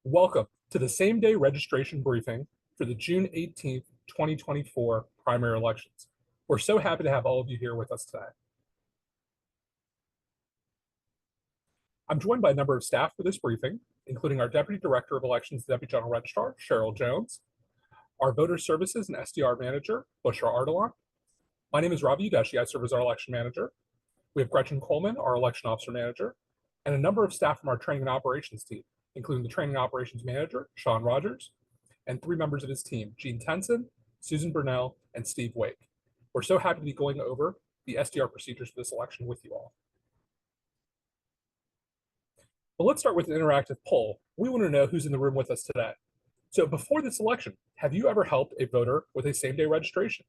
Welcome to the same-day registration briefing for the June 18th, 2024 primary elections. We're so happy to have all of you here with us today. I'm joined by a number of staff for this briefing, including our Deputy Director of Elections, Deputy General Registrar, Cheryl Jones, our Voter Services and SDR Manager, Bushra Ardalan. My name is Ravi Udeshi. I serve as our Election Manager. We have Gretchen Coleman, our Election Officer Manager, and a number of staff from our Training and Operations team, including the Training and Operations Manager, Sean Rogers, and 3 members of his team, Jean Tenson, Susan Burnell, and Steve Wake. We're so happy to be going over the SDR procedures for this election with you all. Well, let's start with an interactive poll. We want to know who's in the room with us today. So before this election, have you ever helped a voter with a same-day registration?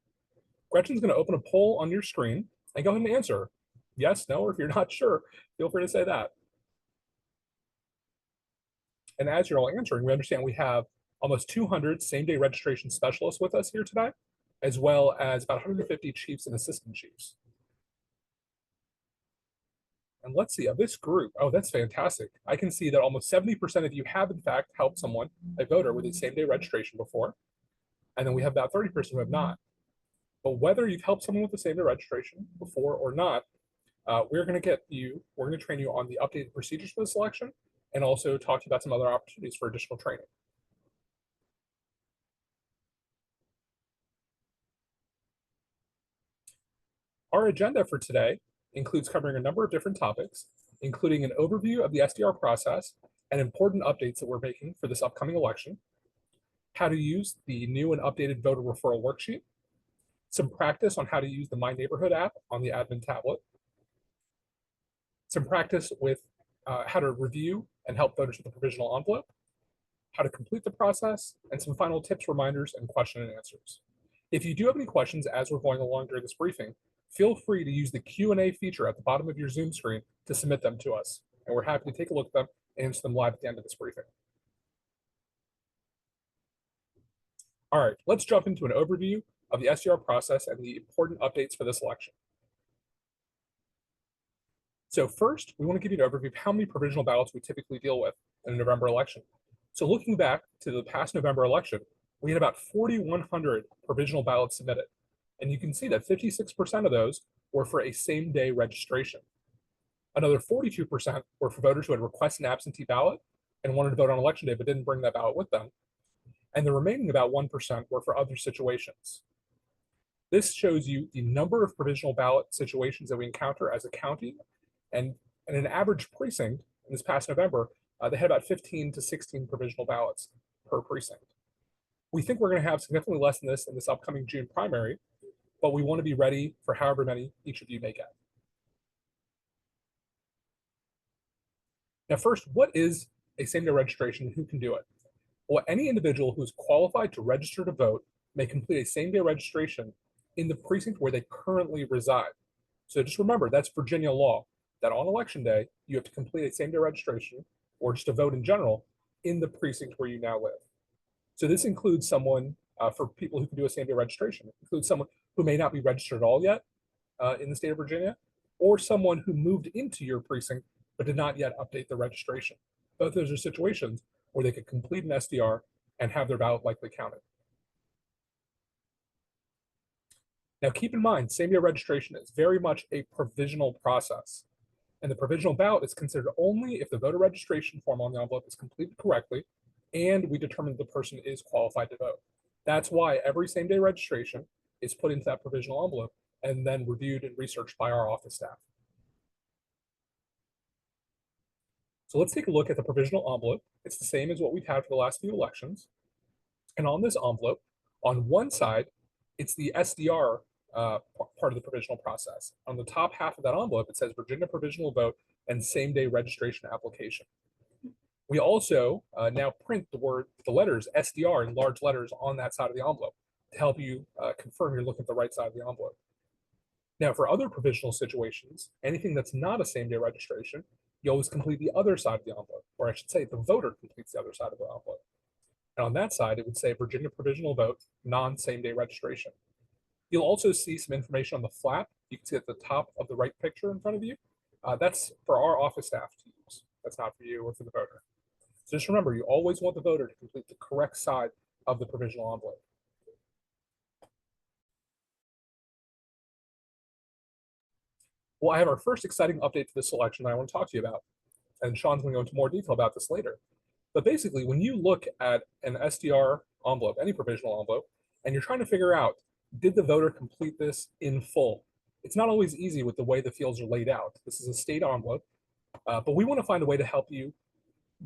Gretchen's going to open a poll on your screen and go ahead and answer yes, no, or if you're not sure, feel free to say that. And as you're all answering, we understand we have almost 200 same-day registration specialists with us here today, as well as about 150 chiefs and assistant chiefs. And let's see, of this group, oh, that's fantastic. I can see that almost 70% of you have, in fact, helped someone, a voter, with a same-day registration before. And then we have about 30% who have not. But whether you've helped someone with the same-day registration before or not, we're going to train you on the updated procedures for this election and also talk to you about some other opportunities for additional training. Our agenda for today includes covering a number of different topics, including an overview of the SDR process and important updates that we're making for this upcoming election, how to use the new and updated voter referral worksheet, some practice on how to use the My Neighborhood app on the admin tablet, some practice with how to review and help voters with the provisional envelope, how to complete the process, and some final tips, reminders, and question and answers. If you do have any questions as we're going along during this briefing, feel free to use the Q&A feature at the bottom of your Zoom screen to submit them to us, and we're happy to take a look at them and answer them live at the end of this briefing. All right, let's jump into an overview of the SDR process and the important updates for this election. So first, we want to give you an overview of how many provisional ballots we typically deal with in a November election. So looking back to the past November election, we had about 4,100 provisional ballots submitted. And you can see that 56% of those were for a same-day registration. Another 42% were for voters who had requested an absentee ballot and wanted to vote on election day but didn't bring that ballot with them. And the remaining about 1% were for other situations. This shows you the number of provisional ballot situations that we encounter as a county. And in an average precinct in this past November, they had about 15 to 16 provisional ballots per precinct. We think we're going to have significantly less than this in this upcoming June primary, but we want to be ready for however many each of you may get. Now, first, what is a same-day registration and who can do it? Well, any individual who is qualified to register to vote may complete a same-day registration in the precinct where they currently reside. So just remember, that's Virginia law, that on election day, you have to complete a same-day registration or just a vote in general in the precinct where you now live. So this includes someone, for people who can do a same-day registration, includes someone who may not be registered at all yet in the state of Virginia, or someone who moved into your precinct but did not yet update their registration. Both those are situations where they could complete an SDR and have their ballot likely counted. Now keep in mind, same-day registration is very much a provisional process. And the provisional ballot is considered only if the voter registration form on the envelope is completed correctly and we determine the person is qualified to vote. That's why every same-day registration is put into that provisional envelope and then reviewed and researched by our office staff. So let's take a look at the provisional envelope. It's the same as what we've had for the last few elections. And on this envelope, on one side, it's the SDR part of the provisional process. On the top half of that envelope, it says Virginia provisional vote and same-day registration application. We also now print the letters SDR in large letters on that side of the envelope to help you confirm you're looking at the right side of the envelope. Now, for other provisional situations, anything that's not a same-day registration, you always complete the other side of the envelope, or I should say the voter completes the other side of the envelope. And on that side, it would say Virginia provisional vote, non-same-day registration. You'll also see some information on the flap. You can see at the top of the right picture in front of you. That's for our office staff to use. That's not for you or for the voter. So just remember, you always want the voter to complete the correct side of the provisional envelope. Well, I have our first exciting update to this selection that I want to talk to you about. And Sean's going to go into more detail about this later. But basically, when you look at an SDR envelope, any provisional envelope, and you're trying to figure out, did the voter complete this in full? It's not always easy with the way the fields are laid out. This is a state envelope, but we want to find a way to help you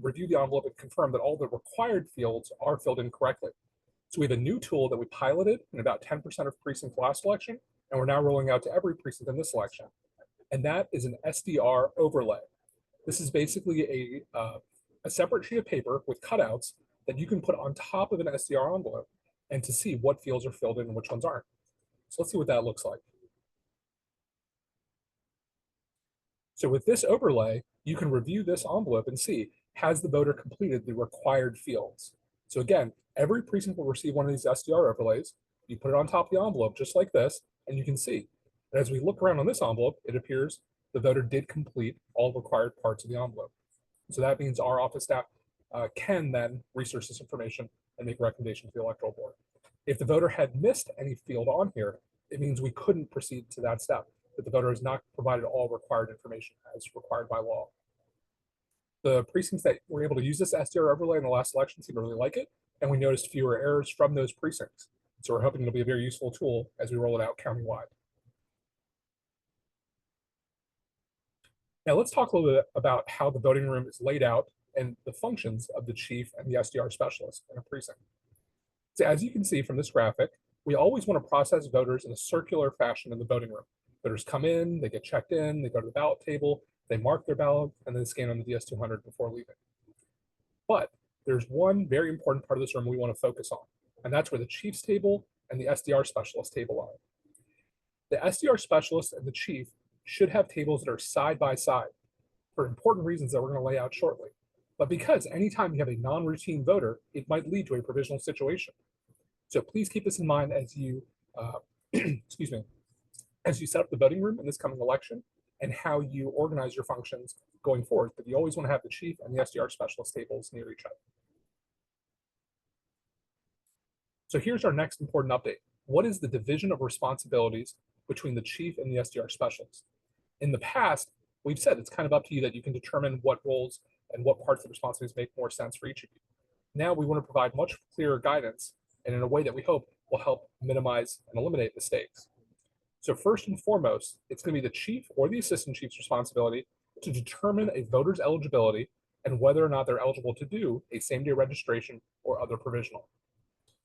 review the envelope and confirm that all the required fields are filled in correctly. So we have a new tool that we piloted in about 10% of precincts last election, and we're now rolling out to every precinct in this election. And that is an SDR overlay. This is basically a separate sheet of paper with cutouts that you can put on top of an SDR envelope and to see what fields are filled in and which ones aren't. So let's see what that looks like. So with this overlay, you can review this envelope and see, has the voter completed the required fields? So again, every precinct will receive one of these SDR overlays. You put it on top of the envelope just like this, and you can see. And as we look around on this envelope, it appears the voter did complete all required parts of the envelope. So that means our office staff can then research this information and make a recommendation to the electoral board. If the voter had missed any field on here, it means we couldn't proceed to that step, that the voter has not provided all required information as required by law. The precincts that were able to use this SDR overlay in the last election seem to really like it, and we noticed fewer errors from those precincts. So we're hoping it'll be a very useful tool as we roll it out countywide. Now let's talk a little bit about how the voting room is laid out and the functions of the chief and the SDR specialist in a precinct. So as you can see from this graphic, we always want to process voters in a circular fashion in the voting room. Voters come in, they get checked in, they go to the ballot table, they mark their ballot, and then scan on the DS200 before leaving. But there's one very important part of this room we want to focus on, and that's where the chief's table and the SDR specialist table are. The SDR specialist and the chief should have tables that are side by side for important reasons that we're going to lay out shortly. But because anytime you have a non-routine voter, it might lead to a provisional situation. So please keep this in mind as you, excuse me, as you set up the voting room in this coming election and how you organize your functions going forward. But you always want to have the chief and the SDR specialist tables near each other. So here's our next important update. What is the division of responsibilities between the chief and the SDR specialist? In the past, we've said it's kind of up to you that you can determine what roles and what parts of the responsibilities make more sense for each of you. Now we want to provide much clearer guidance and in a way that we hope will help minimize and eliminate mistakes. So first and foremost, it's going to be the chief or the assistant chief's responsibility to determine a voter's eligibility and whether or not they're eligible to do a same-day registration or other provisional.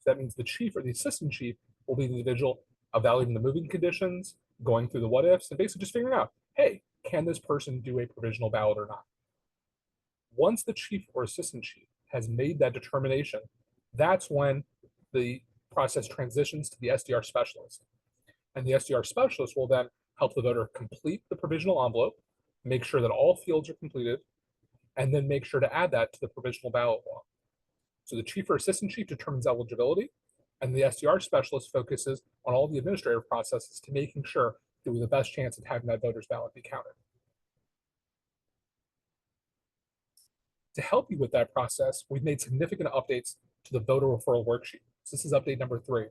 So that means the chief or the assistant chief will be the individual evaluating the moving conditions, going through the what ifs, and basically just figuring out, hey, can this person do a provisional ballot or not? Once the chief or assistant chief has made that determination, that's when the process transitions to the SDR specialist. And the SDR specialist will then help the voter complete the provisional envelope, make sure that all fields are completed, and then make sure to add that to the provisional ballot log. So the chief or assistant chief determines eligibility, and the SDR specialist focuses on all the administrative processes to making sure that we have the best chance of having that voter's ballot be counted. To help you with that process, we've made significant updates to the voter referral worksheet. So this is update number 3.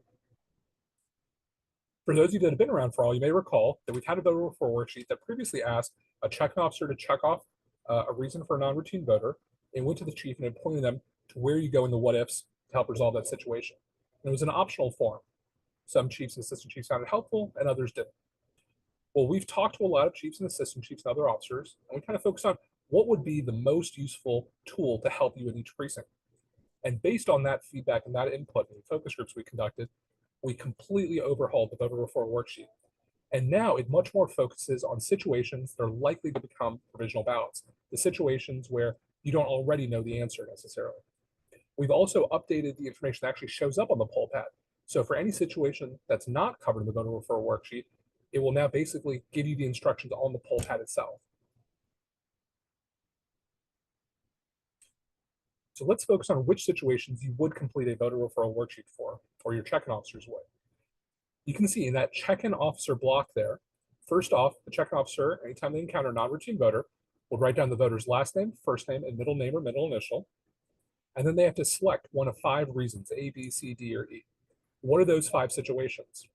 For those of you that have been around for all, you may recall that we've had a voter referral worksheet that previously asked a check-in officer to check off a reason for a non-routine voter and went to the chief and pointed them to where you go in the what-ifs to help resolve that situation. And it was an optional form. Some chiefs and assistant chiefs found it helpful and others didn't. Well, we've talked to a lot of chiefs and assistant chiefs and other officers, and we kind of focused on what would be the most useful tool to help you in each precinct. And based on that feedback and that input and focus groups we conducted, we completely overhauled the voter referral worksheet. And now it much more focuses on situations that are likely to become provisional ballots, the situations where you don't already know the answer necessarily. We've also updated the information that actually shows up on the poll pad. So for any situation that's not covered in the voter referral worksheet, it will now basically give you the instructions on the poll pad itself. So let's focus on which situations you would complete a voter referral worksheet for, or your check-in officers would. You can see in that check-in officer block there, first off, the check-in officer, anytime they encounter a non-routine voter, will write down the voter's last name, first name, and middle name or middle initial. And then they have to select one of 5 reasons, A, B, C, D, or E. What are those 5 situations?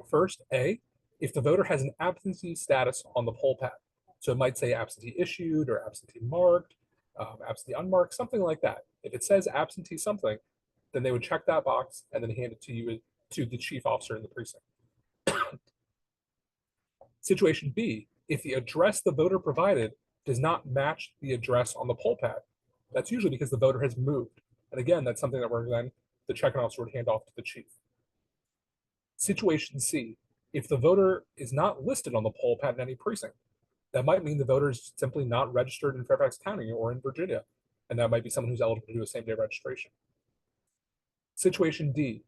First, A, if the voter has an absentee status on the poll pad. So it might say absentee issued or absentee marked, absentee unmarked, something like that. If it says absentee something, then they would check that box and then hand it to you, to the chief officer in the precinct. Situation B, if the address the voter provided does not match the address on the poll pad. That's usually because the voter has moved. And again, that's something that the check-in officer would hand off to the chief. Situation C, if the voter is not listed on the poll pad in any precinct, that might mean the voter is simply not registered in Fairfax County or in Virginia, and that might be someone who's eligible to do a same-day registration. Situation D,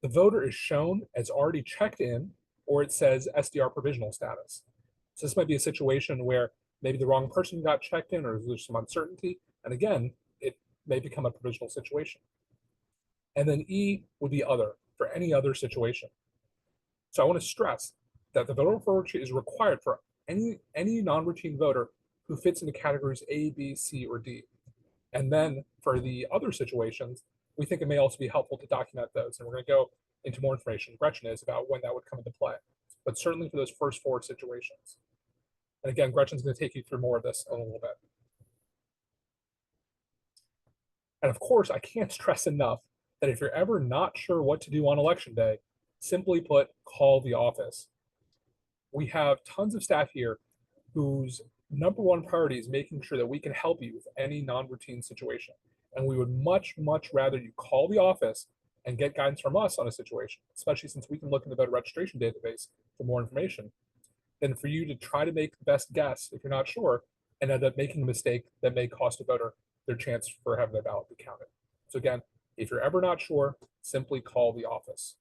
the voter is shown as already checked in, or it says SDR provisional status. So this might be a situation where maybe the wrong person got checked in, or there's some uncertainty, and again, it may become a provisional situation. And then E would be other, for any other situation. So I want to stress that the voter referral worksheet is required for any non-routine voter who fits into categories A, B, C, or D. And then for the other situations, we think it may also be helpful to document those. And we're going to go into more information, Gretchen is, about when that would come into play. But certainly for those first 4 situations. And again, Gretchen's going to take you through more of this in a little bit. And of course, I can't stress enough that if you're ever not sure what to do on election day, simply put, call the office. We have tons of staff here whose number one priority is making sure that we can help you with any non-routine situation. And we would much, much rather you call the office and get guidance from us on a situation, especially since we can look in the voter registration database for more information, than for you to try to make the best guess if you're not sure and end up making a mistake that may cost a voter their chance for having their ballot be counted. So again, if you're ever not sure, simply call the office.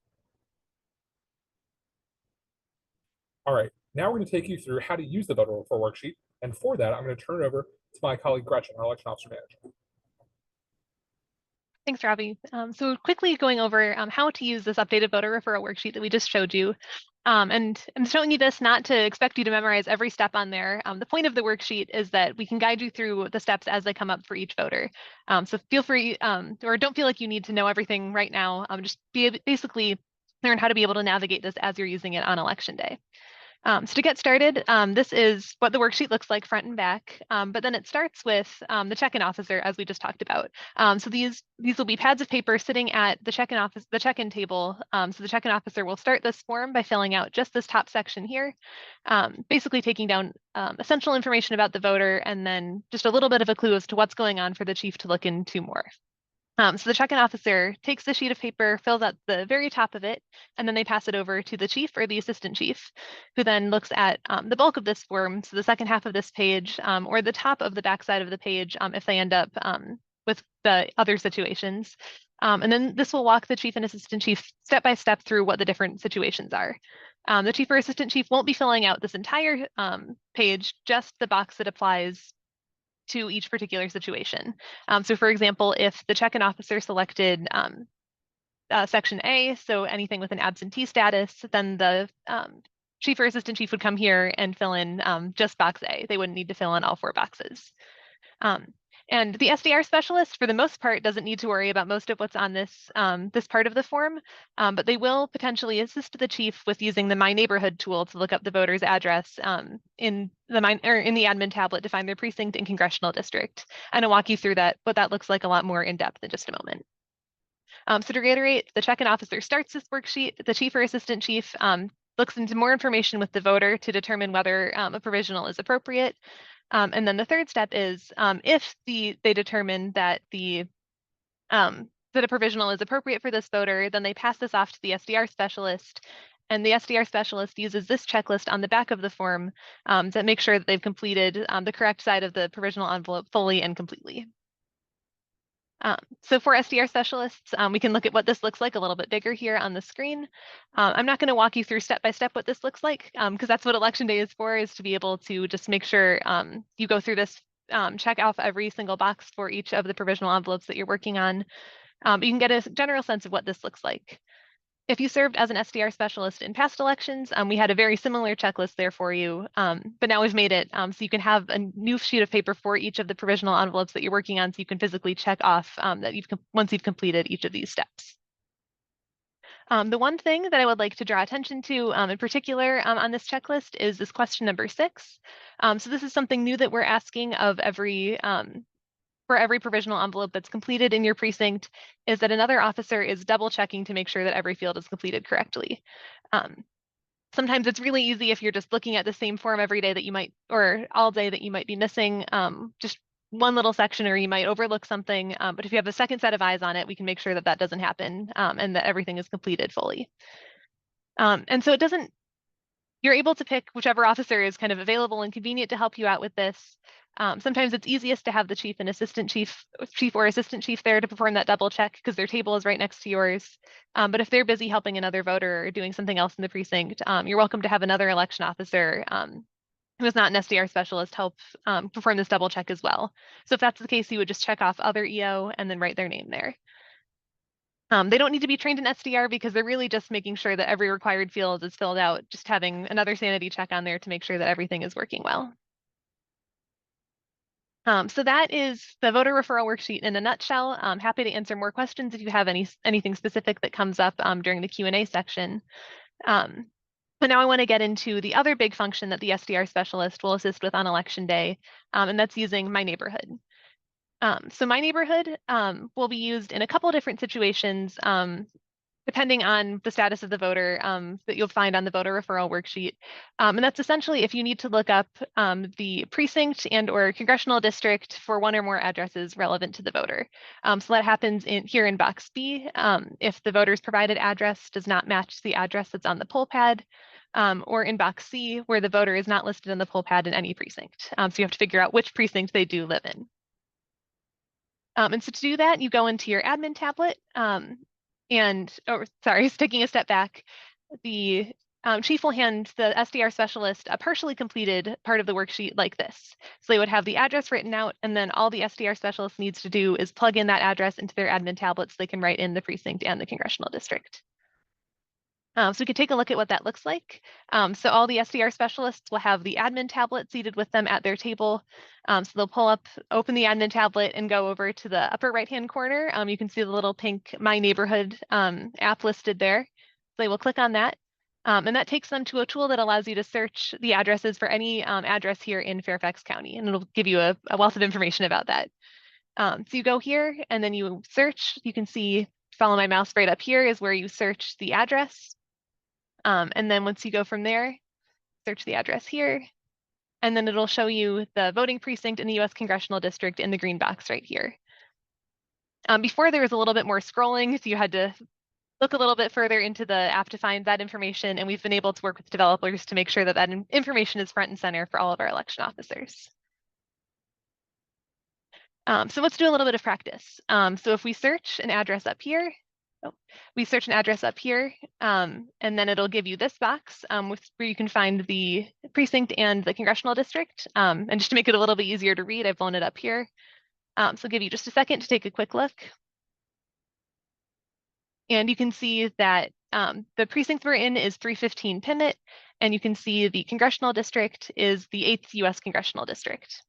All right, now we're going to take you through how to use the voter referral worksheet. And for that, I'm going to turn it over to my colleague Gretchen, our election officer manager. Thanks, Robbie. So quickly going over how to use this updated voter referral worksheet that we just showed you. And I'm showing you this not to expect you to memorize every step on there. The point of the worksheet is that we can guide you through the steps as they come up for each voter. So feel free, or don't feel like you need to know everything right now. Just basically learn how to be able to navigate this as you're using it on election day. So to get started, this is what the worksheet looks like front and back, but then it starts with the check-in officer, as we just talked about. So these will be pads of paper sitting at the check-in table. So the check-in officer will start this form by filling out just this top section here, basically taking down essential information about the voter and then just a little bit of a clue as to what's going on for the chief to look into more. So the check-in officer takes the sheet of paper, fills out the very top of it, and then they pass it over to the chief or the assistant chief, who then looks at the bulk of this form, so the second half of this page, or the top of the backside of the page if they end up with the other situations. And then this will walk the chief and assistant chief step by step through what the different situations are. The chief or assistant chief won't be filling out this entire page, just the box that applies to each particular situation. So for example, if the check-in officer selected section A, so anything with an absentee status, then the chief or assistant chief would come here and fill in just box A. They wouldn't need to fill in all 4 boxes. And the SDR specialist, for the most part, doesn't need to worry about most of what's on this this part of the form, but they will potentially assist the chief with using the My Neighborhood tool to look up the voter's address in the admin tablet to find their precinct and congressional district. And I'll walk you through what that looks like a lot more in depth in just a moment. So to reiterate, the check-in officer starts this worksheet. The chief or assistant chief looks into more information with the voter to determine whether a provisional is appropriate. And then the third step is if they determine that that a provisional is appropriate for this voter, then they pass this off to the SDR specialist. And the SDR specialist uses this checklist on the back of the form to make sure that they've completed the correct side of the provisional envelope fully and completely. So for SDR specialists, we can look at what this looks like a little bit bigger here on the screen. I'm not going to walk you through step by step what this looks like, because that's what election day is for, is to be able to just make sure you go through this, check off every single box for each of the provisional envelopes that you're working on. But you can get a general sense of what this looks like. If you served as an SDR specialist in past elections, we had a very similar checklist there for you, but now we've made it so you can have a new sheet of paper for each of the provisional envelopes that you're working on, so you can physically check off that once you've completed each of these steps. The one thing that I would like to draw attention to in particular on this checklist is this question number 6. So this is something new that we're asking of for every provisional envelope that's completed in your precinct, is that another officer is double checking to make sure that every field is completed correctly. Sometimes it's really easy if you're just looking at the same form every day that you might, or all day, that you might be missing just one little section, or you might overlook something. But if you have a second set of eyes on it, we can make sure that that doesn't happen and that everything is completed fully. And so you're able to pick whichever officer is kind of available and convenient to help you out with this. Sometimes it's easiest to have the chief and assistant chief or assistant chief there to perform that double check because their table is right next to yours. But if they're busy helping another voter or doing something else in the precinct, you're welcome to have another election officer who is not an SDR specialist help perform this double check as well. So if that's the case, you would just check off other EO and then write their name there. They don't need to be trained in SDR because they're really just making sure that every required field is filled out, just having another sanity check on there to make sure that everything is working well. So that is the voter referral worksheet in a nutshell. I'm happy to answer more questions if you have anything specific that comes up during the Q&A section. But now I want to get into the other big function that the SDR specialist will assist with on election day, and that's using My Neighborhood. So My Neighborhood will be used in a couple of different situations, depending on the status of the voter that you'll find on the voter referral worksheet. And that's essentially if you need to look up the precinct and or congressional district for one or more addresses relevant to the voter. So that happens here in box B if the voter's provided address does not match the address that's on the poll pad, or in box C where the voter is not listed in the poll pad in any precinct. So you have to figure out which precinct they do live in. And so to do that, you go into your admin tablet taking a step back, the chief will hand the SDR specialist a partially completed part of the worksheet like this. So they would have the address written out, and then all the SDR specialist needs to do is plug in that address into their admin tablet so they can write in the precinct and the congressional district. So we could take a look at what that looks like. So all the SDR specialists will have the admin tablet seated with them at their table. So they'll open the admin tablet and go over to the upper right-hand corner. You can see the little pink My Neighborhood app listed there. So they will click on that. And that takes them to a tool that allows you to search the addresses for any address here in Fairfax County. And it'll give you a wealth of information about that. So you go here and then you search. You can see, follow my mouse right up here is where you search the address. And then once you go from there, search the address here, and then it'll show you the voting precinct in the US congressional district in the green box right here. Before there was a little bit more scrolling, so you had to look a little bit further into the app to find that information, and we've been able to work with developers to make sure that that information is front and center for all of our election officers. So let's do a little bit of practice. So if we search an address up here, and then it'll give you this box where you can find the precinct and the congressional district. And just to make it a little bit easier to read, I've blown it up here. So I'll give you just a second to take a quick look. And you can see that the precinct we're in is 315 Pimmit, and you can see the congressional district is the 8th US congressional district.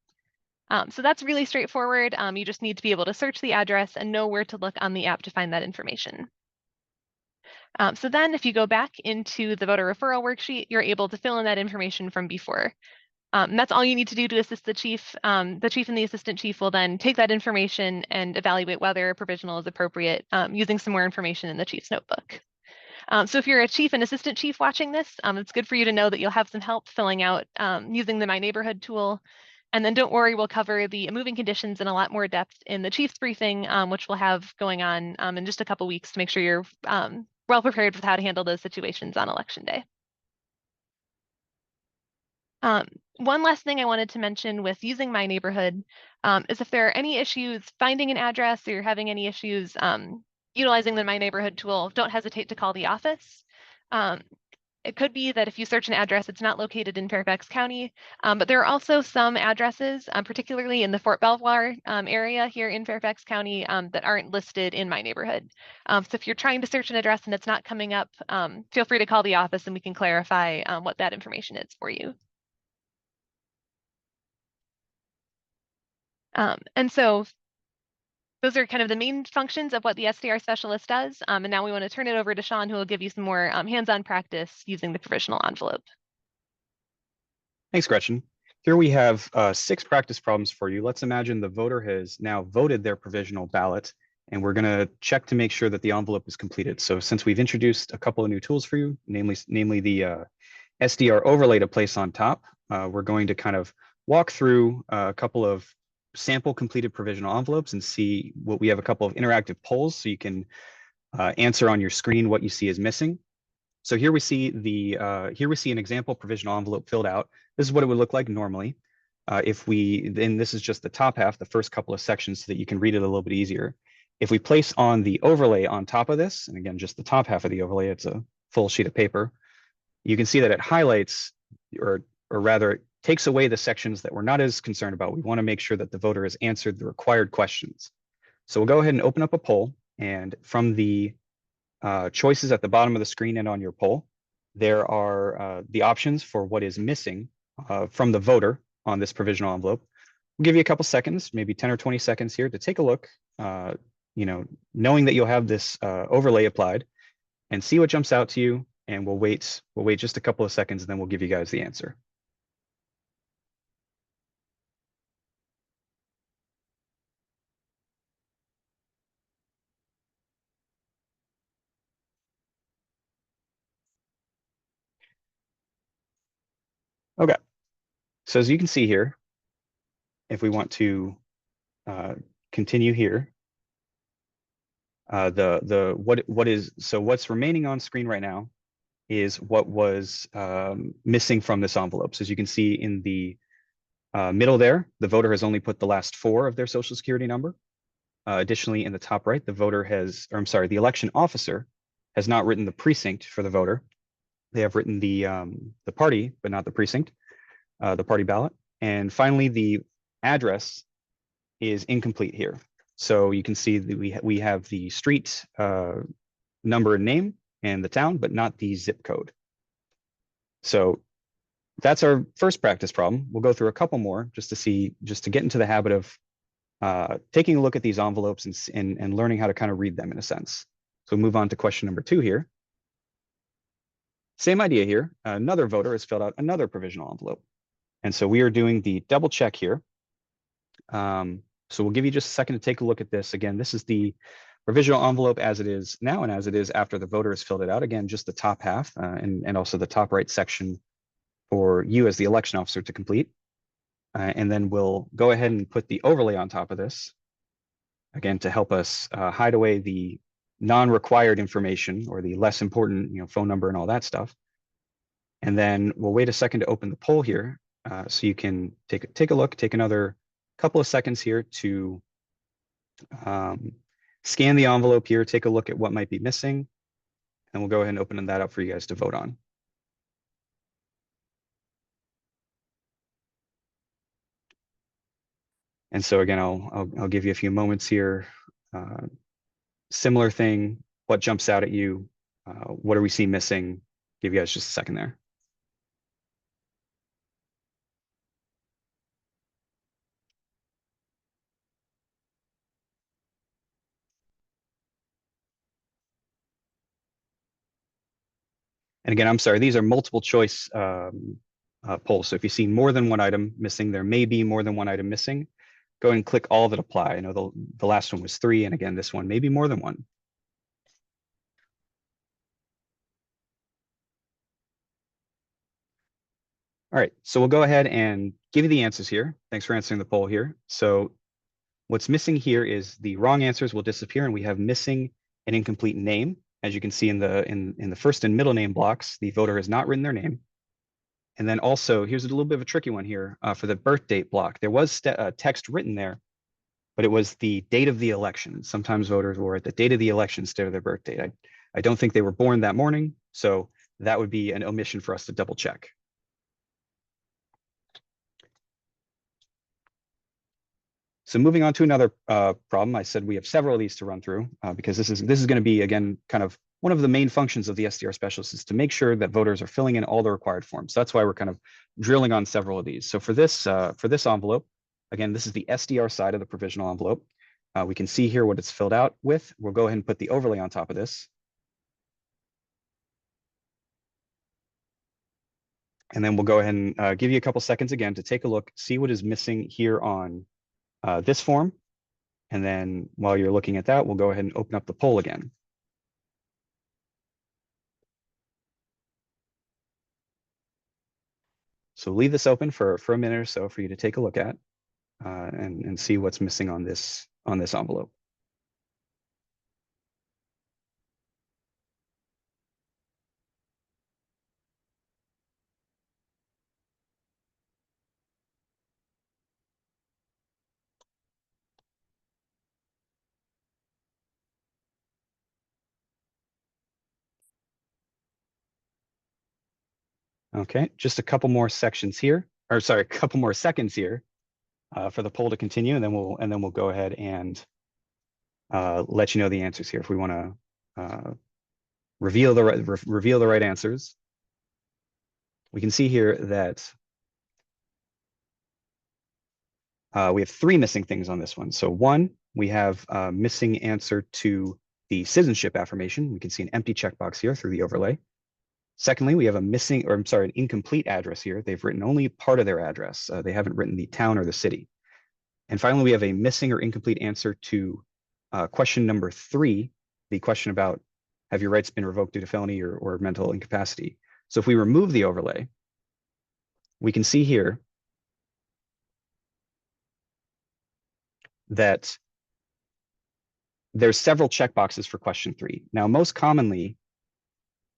So that's really straightforward. You just need to be able to search the address and know where to look on the app to find that information. So then if you go back into the voter referral worksheet, you're able to fill in that information from before. And that's all you need to do to assist the chief. The chief and the assistant chief will then take that information and evaluate whether a provisional is appropriate using some more information in the chief's notebook. So if you're a chief and assistant chief watching this, it's good for you to know that you'll have some help filling out using the My Neighborhood tool. And then don't worry, we'll cover the moving conditions in a lot more depth in the chief's briefing, which we'll have going on in just a couple weeks to make sure you're well prepared with how to handle those situations on election day. One last thing I wanted to mention with using My Neighborhood is if there are any issues finding an address or you're having any issues utilizing the My Neighborhood tool, don't hesitate to call the office. It could be that if you search an address, it's not located in Fairfax County, but there are also some addresses, particularly in the Fort Belvoir area here in Fairfax County, that aren't listed in my neighborhood. So if you're trying to search an address and it's not coming up, feel free to call the office and we can clarify what that information is for you. And so those are kind of the main functions of what the SDR specialist does. And now we want to turn it over to Sean, who will give you some more hands-on practice using the provisional envelope. Thanks, Gretchen. Here we have 6 practice problems for you. Let's imagine the voter has now voted their provisional ballot, and we're going to check to make sure that the envelope is completed. So since we've introduced a couple of new tools for you, namely the SDR overlay to place on top, we're going to kind of walk through a couple of sample completed provisional envelopes and see what we have a couple of interactive polls so you can answer on your screen what you see is missing. So here we see an example provisional envelope filled out. This is what it would look like normally. Then this is just the top half, the first couple of sections, so that you can read it a little bit easier. If we place on the overlay on top of this, and again, just the top half of the overlay, it's a full sheet of paper, you can see that it highlights, or rather, it takes away the sections that we're not as concerned about. We want to make sure that the voter has answered the required questions. So we'll go ahead and open up a poll, and from the choices at the bottom of the screen and on your poll, there are the options for what is missing from the voter on this provisional envelope. We'll give you a couple seconds, maybe 10 or 20 seconds here to take a look, knowing that you'll have this overlay applied, and see what jumps out to you. And we'll wait just a couple of seconds, and then we'll give you guys the answer. Okay, so as you can see here, if we want to continue here, what's remaining on screen right now is what was missing from this envelope. So as you can see in the middle there, the voter has only put the last 4 of their social security number. Additionally, in the top right, the election officer has not written the precinct for the voter. They have written the party, but not the precinct, the party ballot. And finally, the address is incomplete here. So you can see that we have the street number and name and the town, but not the zip code. So that's our first practice problem. We'll go through a couple more just to get into the habit of taking a look at these envelopes and learning how to kind of read them in a sense. So we'll move on to question number 2 here. Same idea here. Another voter has filled out another provisional envelope. And so we are doing the double check here. So we'll give you just a second to take a look at this. Again, this is the provisional envelope as it is now and as it is after the voter has filled it out. Again, just the top half and also the top right section for you as the election officer to complete. And then we'll go ahead and put the overlay on top of this, again, to help us hide away the non-required information or the less important phone number and all that stuff. And then we'll wait a second to open the poll here so you can take a look, take another couple of seconds here to scan the envelope here, take a look at what might be missing, and we'll go ahead and open that up for you guys to vote on. And so again, I'll give you a few moments here. Similar thing, what jumps out at you? What do we see missing? Give you guys just a second there. And again, I'm sorry, these are multiple choice polls. So if you see more than one item missing, there may be more than one item missing. Go ahead and click all that apply. I know the last one was 3, and again, this one may be more than 1. All right, so we'll go ahead and give you the answers here. Thanks for answering the poll here. So what's missing here is the wrong answers will disappear, and we have missing an incomplete name. As you can see in the first and middle name blocks, the voter has not written their name. And then also, here's a little bit of a tricky one here for the birth date block. There was text written there, but it was the date of the election. Sometimes voters will write the date of the election instead of their birth date. I don't think they were born that morning, so that would be an omission for us to double check. So moving on to another problem, I said we have several of these to run through because this is going to be, again, kind of one of the main functions of the SDR specialist is to make sure that voters are filling in all the required forms. So that's why we're kind of drilling on several of these. So for this envelope, again, this is the SDR side of the provisional envelope. We can see here what it's filled out with. We'll go ahead and put the overlay on top of this. And then we'll go ahead and give you a couple seconds again to take a look, see what is missing here on this form. And then while you're looking at that, we'll go ahead and open up the poll again. So leave this open for a minute or so for you to take a look at and see what's missing on this envelope. Okay, just a couple more sections here, or sorry, a couple more seconds here for the poll to continue, and then we'll go ahead and let you know the answers here if we want to reveal the right answers. We can see here that we have 3 missing things on this one. So 1, we have a missing answer to the citizenship affirmation. We can see an empty checkbox here through the overlay. Secondly, we have an incomplete address here. They've written only part of their address. They haven't written the town or the city. And finally, we have a missing or incomplete answer to question number 3, the question about have your rights been revoked due to felony or mental incapacity. So if we remove the overlay, we can see here that there's several checkboxes for question 3. Now, most commonly,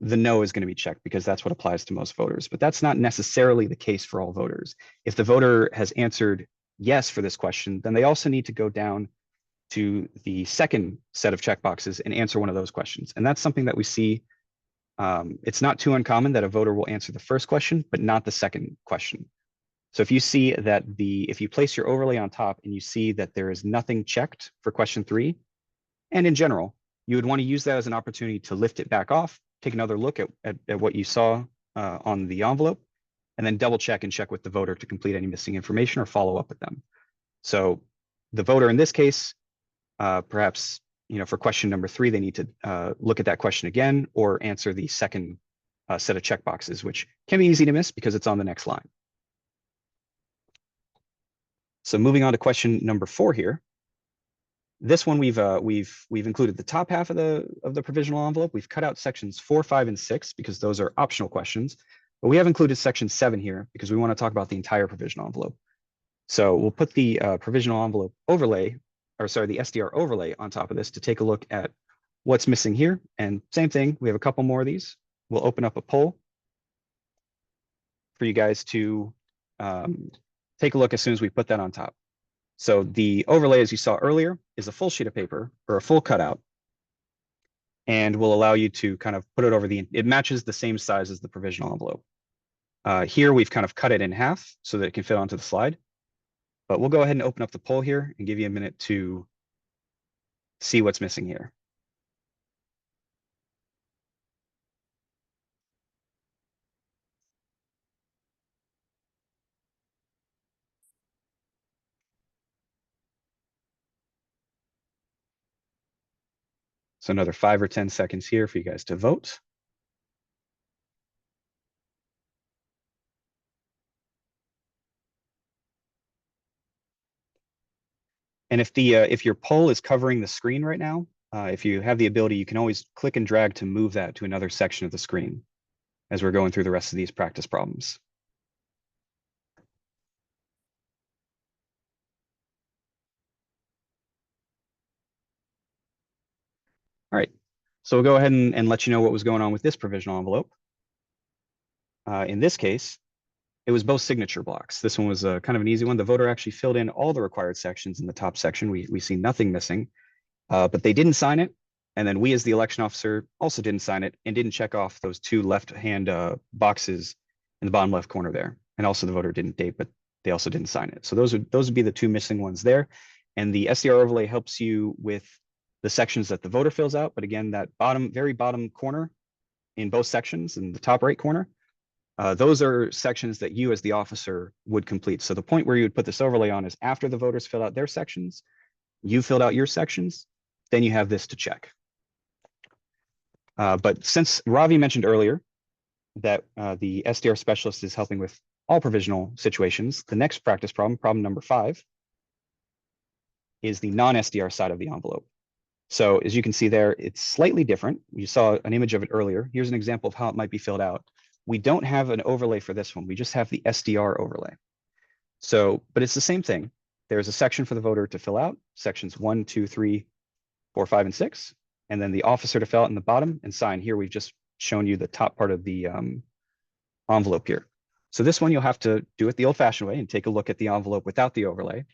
the no is going to be checked because that's what applies to most voters, but that's not necessarily the case for all voters. If the voter has answered yes for this question, then they also need to go down to the second set of checkboxes and answer one of those questions. And that's something that we see. It's not too uncommon that a voter will answer the first question, but not the second question. So if you see that if you place your overlay on top and you see that there is nothing checked for question 3, and in general, you would want to use that as an opportunity to lift it back off, take another look at what you saw on the envelope, and then double check and check with the voter to complete any missing information or follow up with them. So the voter in this case, perhaps for question number 3, they need to look at that question again or answer the second set of checkboxes, which can be easy to miss because it's on the next line. So moving on to question number 4 here. This one we've included the top half of the provisional envelope. We've cut out sections 4, 5, and 6 because those are optional questions, but we have included section 7 here because we want to talk about the entire provisional envelope. So we'll put the provisional envelope overlay, or sorry, the SDR overlay on top of this to take a look at what's missing here. And same thing, we have a couple more of these. We'll open up a poll for you guys to take a look as soon as we put that on top. So the overlay, as you saw earlier, is a full sheet of paper or a full cutout, and will allow you to kind of put it over it matches the same size as the provisional envelope. Here we've kind of cut it in half so that it can fit onto the slide, but we'll go ahead and open up the poll here and give you a minute to see what's missing here. So another 5 or 10 seconds here for you guys to vote. And if your poll is covering the screen right now, if you have the ability, you can always click and drag to move that to another section of the screen as we're going through the rest of these practice problems. All right, so we'll go ahead and let you know what was going on with this provisional envelope. In this case, it was both signature blocks. This one was kind of an easy one. The voter actually filled in all the required sections in the top section. We see nothing missing, but they didn't sign it, And then we, as the election officer, also didn't sign it and didn't check off those two left-hand boxes in the bottom left corner there. And also the voter didn't date, but they also didn't sign it. So those would be the two missing ones there. And the SDR overlay helps you with the sections that the voter fills out. But again, that very bottom corner in both sections in the top right corner, those are sections that you as the officer would complete. So the point where you would put this overlay on is after the voters fill out their sections, you filled out your sections, then you have this to check. But since Ravi mentioned earlier that the SDR specialist is helping with all provisional situations, the next practice problem number 5, is the non-SDR side of the envelope. So as you can see there, it's slightly different. You saw an image of it earlier. Here's an example of how it might be filled out. We don't have an overlay for this one. We just have the SDR overlay. So, but it's the same thing. There's a section for the voter to fill out, sections 1, 2, 3, 4, 5, and 6. And then the officer to fill out in the bottom and sign. Here we've just shown you the top part of the envelope here. So this one you'll have to do it the old-fashioned way and take a look at the envelope without the overlay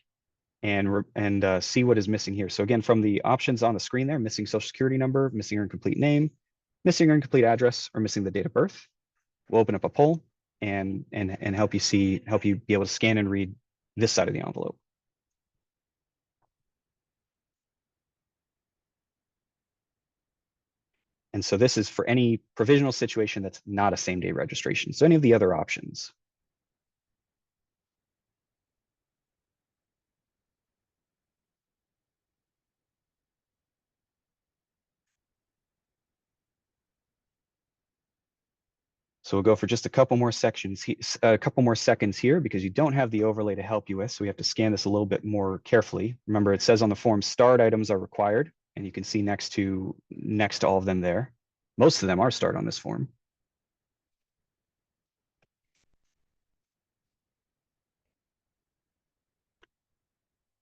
and see what is missing here. So again, from the options on the screen there, missing social security number, missing or incomplete name, missing or incomplete address, or missing the date of birth. We'll open up a poll and help you be able to scan and read this side of the envelope. And so this is for any provisional situation that's not a same-day registration. So any of the other options. So we'll go for just a couple more seconds here because you don't have the overlay to help you with. So we have to scan this a little bit more carefully. Remember, it says on the form, starred items are required, and you can see next to all of them there. Most of them are starred on this form.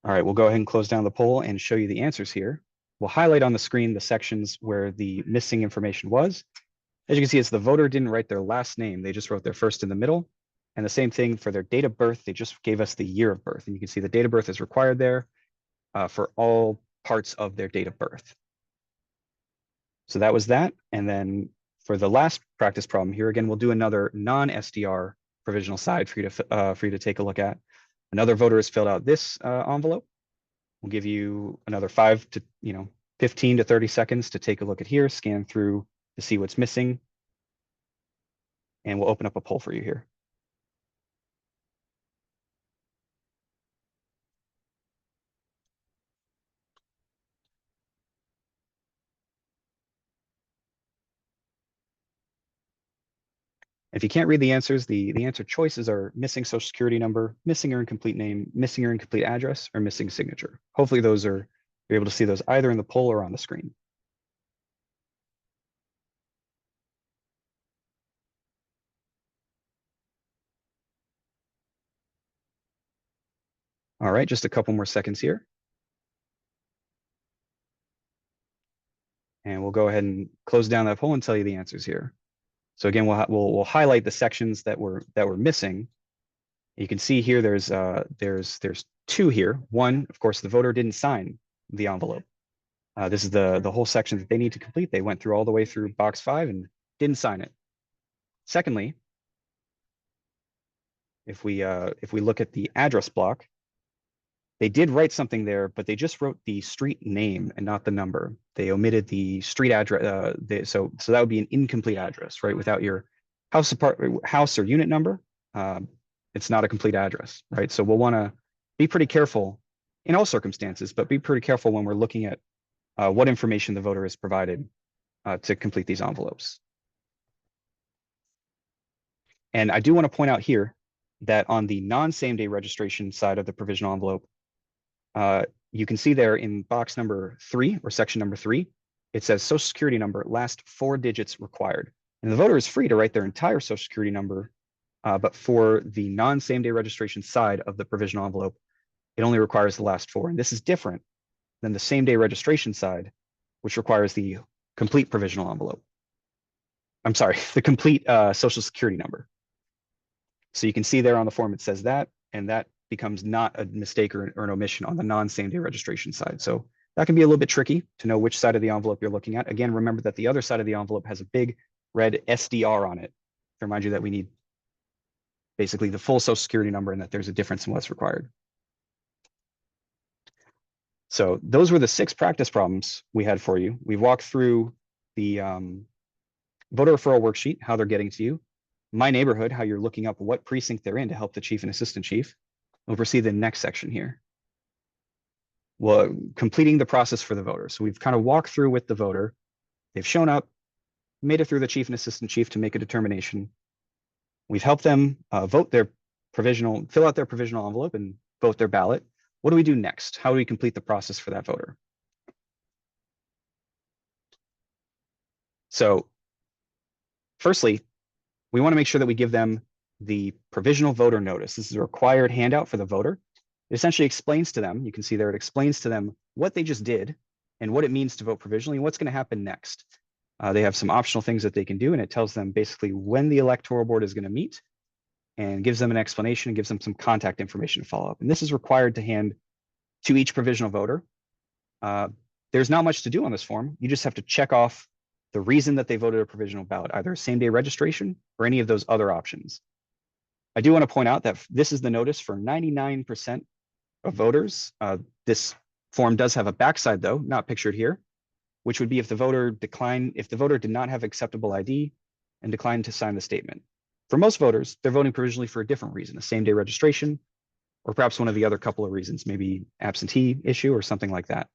All right, we'll go ahead and close down the poll and show you the answers here. We'll highlight on the screen the sections where the missing information was. As you can see, it's the voter didn't write their last name. They just wrote their first in the middle. And the same thing for their date of birth. They just gave us the year of birth. And you can see the date of birth is required there for all parts of their date of birth. So that was that. And then for the last practice problem here, again, we'll do another non-SDR provisional side for you to take a look at. Another voter has filled out this envelope. We'll give you another 15 to 30 seconds to take a look at here, scan through to see what's missing. And we'll open up a poll for you here. If you can't read the answers, the answer choices are missing social security number, missing or incomplete name, missing or incomplete address, or missing signature. Hopefully you're able to see those either in the poll or on the screen. All right, just a couple more seconds here. And we'll go ahead and close down that poll and tell you the answers here. So again, we'll highlight the sections that were missing. You can see here there's 2 here. One, of course, the voter didn't sign the envelope. This is the whole section that they need to complete. They went through all the way through box 5 and didn't sign it. Secondly, if we look at the address block, they did write something there, but they just wrote the street name and not the number. They omitted the street address. So that would be an incomplete address, right? Without your house or unit number, it's not a complete address, right? So we'll want to be pretty careful in all circumstances, but be pretty careful when we're looking at what information the voter has provided to complete these envelopes. And I do want to point out here that on the non-same day registration side of the provisional envelope, you can see there in box number 3 or section number 3, it says social security number, last 4 digits required. And the voter is free to write their entire social security number, but for the non-same day registration side of the provisional envelope, it only requires the last 4. And this is different than the same day registration side, which requires the complete provisional envelope. I'm sorry, the complete social security number. So you can see there on the form, it says that, and that becomes not a mistake or an omission on the non-same day registration side. So That can be a little bit tricky to know which side of the envelope you're looking at. Again, remember that the other side of the envelope has a big red SDR on it to remind you that we need basically the full social security number and that there's a difference in what's required. So those were the 6 practice problems we had for you. We walked through the voter referral worksheet, how they're getting to you, My Neighborhood, how you're looking up what precinct they're in to help the chief and assistant chief. We'll proceed to the next section here. Well, completing the process for the voter. So we've kind of walked through with the voter. They've shown up, made it through the chief and assistant chief to make a determination. We've helped them vote their provisional, fill out their provisional envelope and vote their ballot. What do we do next? How do we complete the process for that voter? So firstly, we want to make sure that we give them the provisional voter notice. This is a required handout for the voter. It essentially explains to them, you can see there, it explains to them what they just did and what it means to vote provisionally and what's going to happen next. They have some optional things that they can do, and it tells them basically when the electoral board is going to meet and gives them an explanation and gives them some contact information to follow up. And this is required to hand to each provisional voter. There's not much to do on this form. You just have to check off the reason that they voted a provisional ballot, either same-day registration or any of those other options. I do want to point out that this is the notice for 99% of voters. This form does have a backside, though, not pictured here, which would be if the voter did not have acceptable ID and declined to sign the statement. For most voters, they're voting provisionally for a different reason, a same-day registration, or perhaps one of the other couple of reasons, maybe absentee issue or something like that.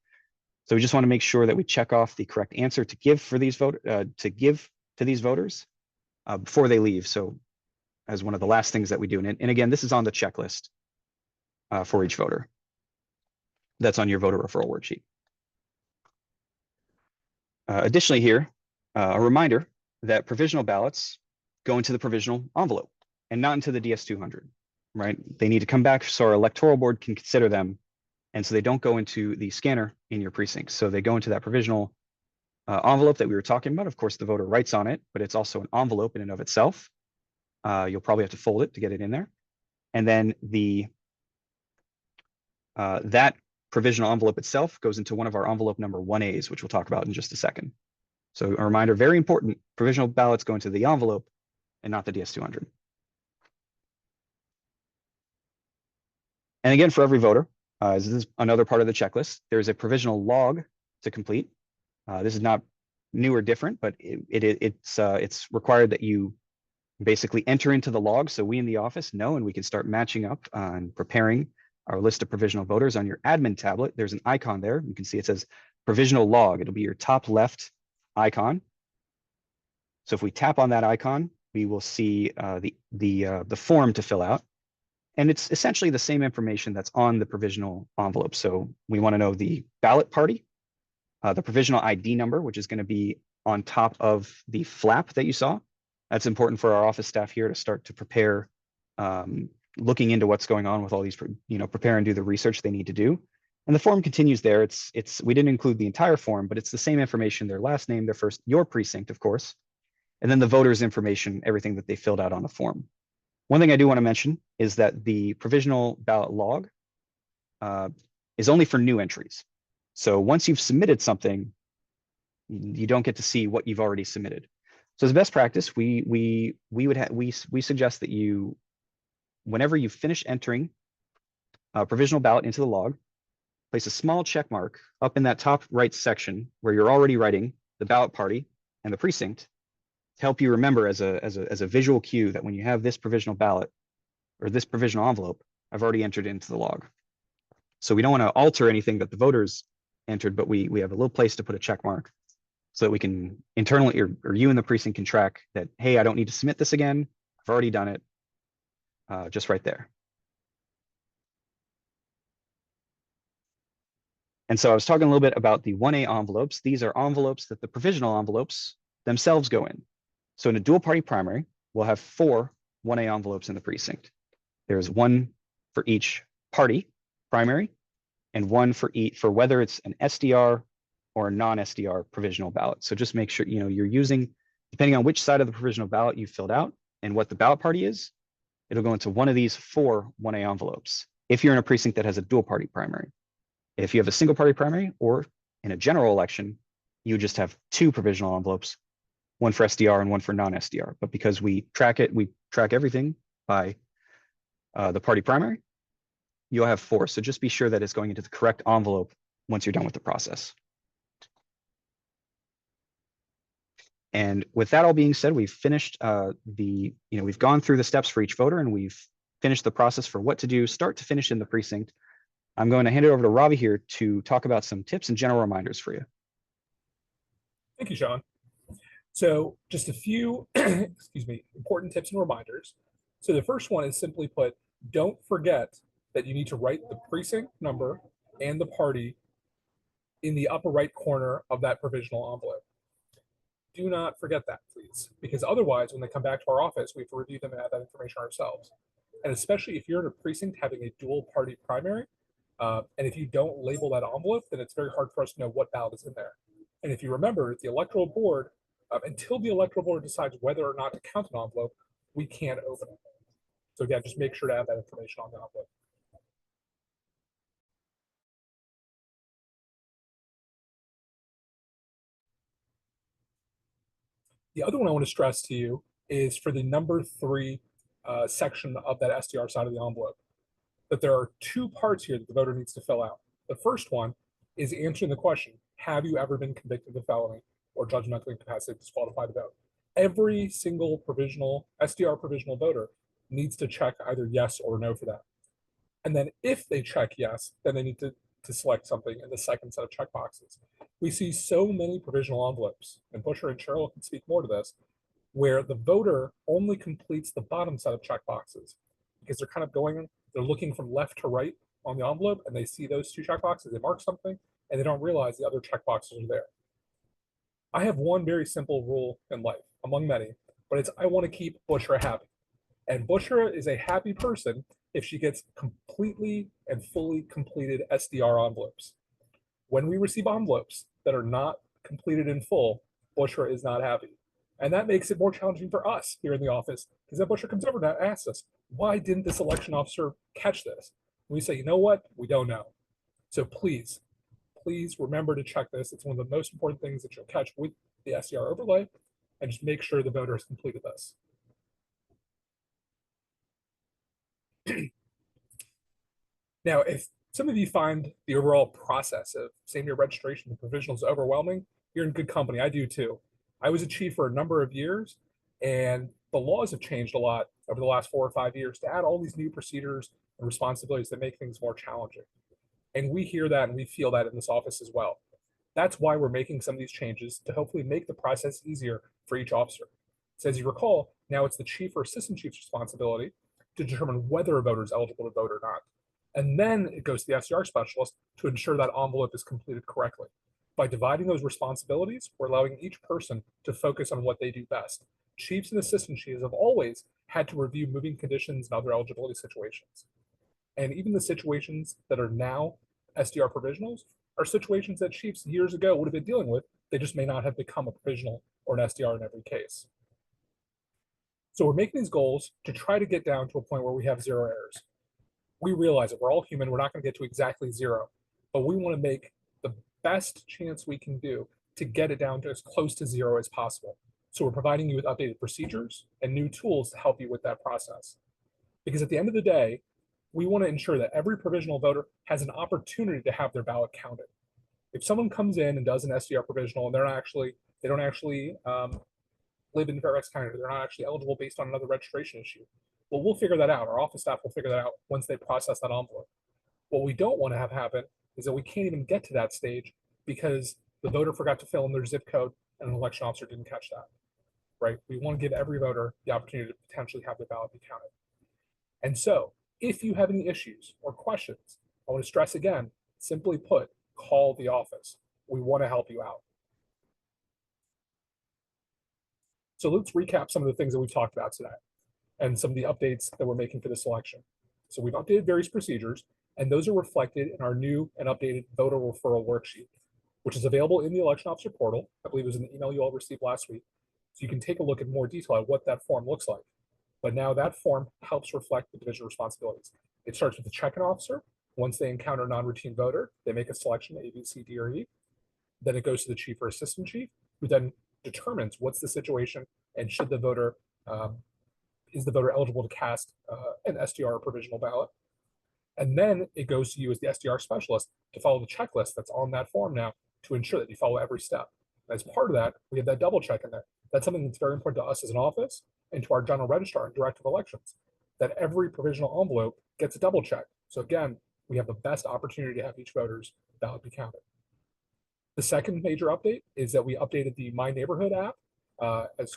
So we just want to make sure that we check off the correct answer to give for these to give to these voters before they leave. So as one of the last things that we do, and again, this is on the checklist for each voter. That's on your voter referral worksheet. Additionally here, a reminder that provisional ballots go into the provisional envelope and not into the DS200, right? They need to come back so our electoral board can consider them. And so they don't go into the scanner in your precinct. So they go into that provisional envelope that we were talking about. Of course, the voter writes on it, but it's also an envelope in and of itself. You'll probably have to fold it to get it in there. And then that provisional envelope itself goes into one of our envelope number 1As, which we'll talk about in just a second. So a reminder, very important, provisional ballots go into the envelope and not the DS200. And again, for every voter, this is another part of the checklist. There's a provisional log to complete. This is not new or different, but it's required that you basically enter into the log so we in the office know and we can start matching up and preparing our list of provisional voters. On your admin tablet, there's an icon there. You can see it says provisional log. It'll be your top left icon. So if we tap on that icon, we will see the form to fill out. And it's essentially the same information that's on the provisional envelope. So we want to know the ballot party, the provisional ID number, which is going to be on top of the flap that you saw. That's important for our office staff here to start to prepare, looking into what's going on with all these, prepare and do the research they need to do. And the form continues there. We didn't include the entire form, but it's the same information, their last name, their first, your precinct, of course, and then the voter's information, everything that they filled out on the form. One thing I do want to mention is that the provisional ballot log is only for new entries. So once you've submitted something, you don't get to see what you've already submitted. So as best practice, we suggest that you, whenever you finish entering a provisional ballot into the log, place a small check mark up in that top right section where you're already writing the ballot party and the precinct, to help you remember as a visual cue that when you have this provisional ballot or this provisional envelope, I've already entered into the log. So we don't want to alter anything that the voters entered, but we have a little place to put a check mark so that we can internally, or you and the precinct can track that, hey, I don't need to submit this again. I've already done it, just right there. And so I was talking a little bit about the 1A envelopes. These are envelopes that the provisional envelopes themselves go in. So in a dual party primary, we'll have 4 1A envelopes in the precinct. There's one for each party primary and one for whether it's an SDR or a non-SDR provisional ballot. So just make sure, you're using, depending on which side of the provisional ballot you filled out and what the ballot party is, it'll go into one of these 4 1A envelopes if you're in a precinct that has a dual party primary. If you have a single party primary or in a general election, you just have 2 provisional envelopes, one for SDR and one for non-SDR. But because we track everything by the party primary, you'll have 4. So just be sure that it's going into the correct envelope once you're done with the process. And with that all being said, we've finished we've gone through the steps for each voter, and we've finished the process for what to do start to finish in the precinct. I'm going to hand it over to Ravi here to talk about some tips and general reminders for you. Thank you, Sean. So just a few, excuse me, important tips and reminders. So the first one is simply put, don't forget that you need to write the precinct number and the party in the upper right corner of that provisional envelope. Do not forget that, please, because otherwise, when they come back to our office, we have to review them and add that information ourselves. And especially if you're in a precinct having a dual party primary, and if you don't label that envelope, then it's very hard for us to know what ballot is in there. And if you remember, the electoral board, until the electoral board decides whether or not to count an envelope, we can't open it. So again, just make sure to add that information on the envelope. The other one I want to stress to you is for the number 3 section of that SDR side of the envelope, that there are 2 parts here that the voter needs to fill out. The first one is answering the question, have you ever been convicted of a felony or judgmentally incapacitated, disqualified to vote? Every single provisional, SDR provisional voter needs to check either yes or no for that. And then if they check yes, then they need to select something in the second set of checkboxes. We see so many provisional envelopes, and Busher and Cheryl can speak more to this, where the voter only completes the bottom set of checkboxes because they're kind of they're looking from left to right on the envelope, and they see those 2 checkboxes, they mark something, and they don't realize the other checkboxes are there. I have one very simple rule in life, among many, but it's I want to keep Bushra happy. And Bushra is a happy person if she gets completely and fully completed SDR envelopes. When we receive envelopes that are not completed in full, Bushra is not happy. And that makes it more challenging for us here in the office, because then Bushra comes over and asks us, why didn't this election officer catch this? And we say, you know what? We don't know. So please remember to check this. It's one of the most important things that you'll catch with the SDR overlay, and just make sure the voter has completed this. Now, if some of you find the overall process of same-year registration and provisionals overwhelming, you're in good company. I do too. I was a chief for a number of years, and the laws have changed a lot over the last 4 or 5 years to add all these new procedures and responsibilities that make things more challenging. And we hear that and we feel that in this office as well. That's why we're making some of these changes to hopefully make the process easier for each officer. So as you recall, now it's the chief or assistant chief's responsibility to determine whether a voter is eligible to vote or not. And then it goes to the SDR specialist to ensure that envelope is completed correctly. By dividing those responsibilities, we're allowing each person to focus on what they do best. Chiefs and assistant chiefs have always had to review moving conditions and other eligibility situations. And even the situations that are now SDR provisionals are situations that chiefs years ago would have been dealing with. They just may not have become a provisional or an SDR in every case. So we're making these goals to try to get down to a point where we have 0 errors. We realize that we're all human. We're not going to get to exactly 0, but we want to make the best chance we can do to get it down to as close to 0 as possible. So we're providing you with updated procedures and new tools to help you with that process. Because at the end of the day, we want to ensure that every provisional voter has an opportunity to have their ballot counted. If someone comes in and does an SDR provisional and they don't actually live in Fairfax County, they're not actually eligible based on another registration issue, well, we'll figure that out. Our office staff will figure that out once they process that envelope. What we don't want to have happen is that we can't even get to that stage because the voter forgot to fill in their zip code and an election officer didn't catch that, right? We want to give every voter the opportunity to potentially have their ballot be counted. And so if you have any issues or questions, I want to stress again, simply put, call the office. We want to help you out. So let's recap some of the things that we've talked about today and some of the updates that we're making for this election. So we've updated various procedures, and those are reflected in our new and updated voter referral worksheet, which is available in the election officer portal. I believe it was in the email you all received last week. So you can take a look in more detail at what that form looks like. But now that form helps reflect the division responsibilities. It starts with the check-in officer, Once they encounter a non-routine voter, they make a selection, A, B, C, D, or E. Then it goes to the chief or assistant chief, who then determines what's the situation and should the voter, is the voter eligible to cast an SDR or provisional ballot. And then it goes to you as the SDR specialist to follow the checklist that's on that form now to ensure that you follow every step. As part of that, we have that double check in there. That's something that's very important to us as an office and to our general registrar and director of elections, that every provisional envelope gets a double check. So again, we have the best opportunity to have each voter's ballot be counted. The second major update is that we updated the My Neighborhood app, as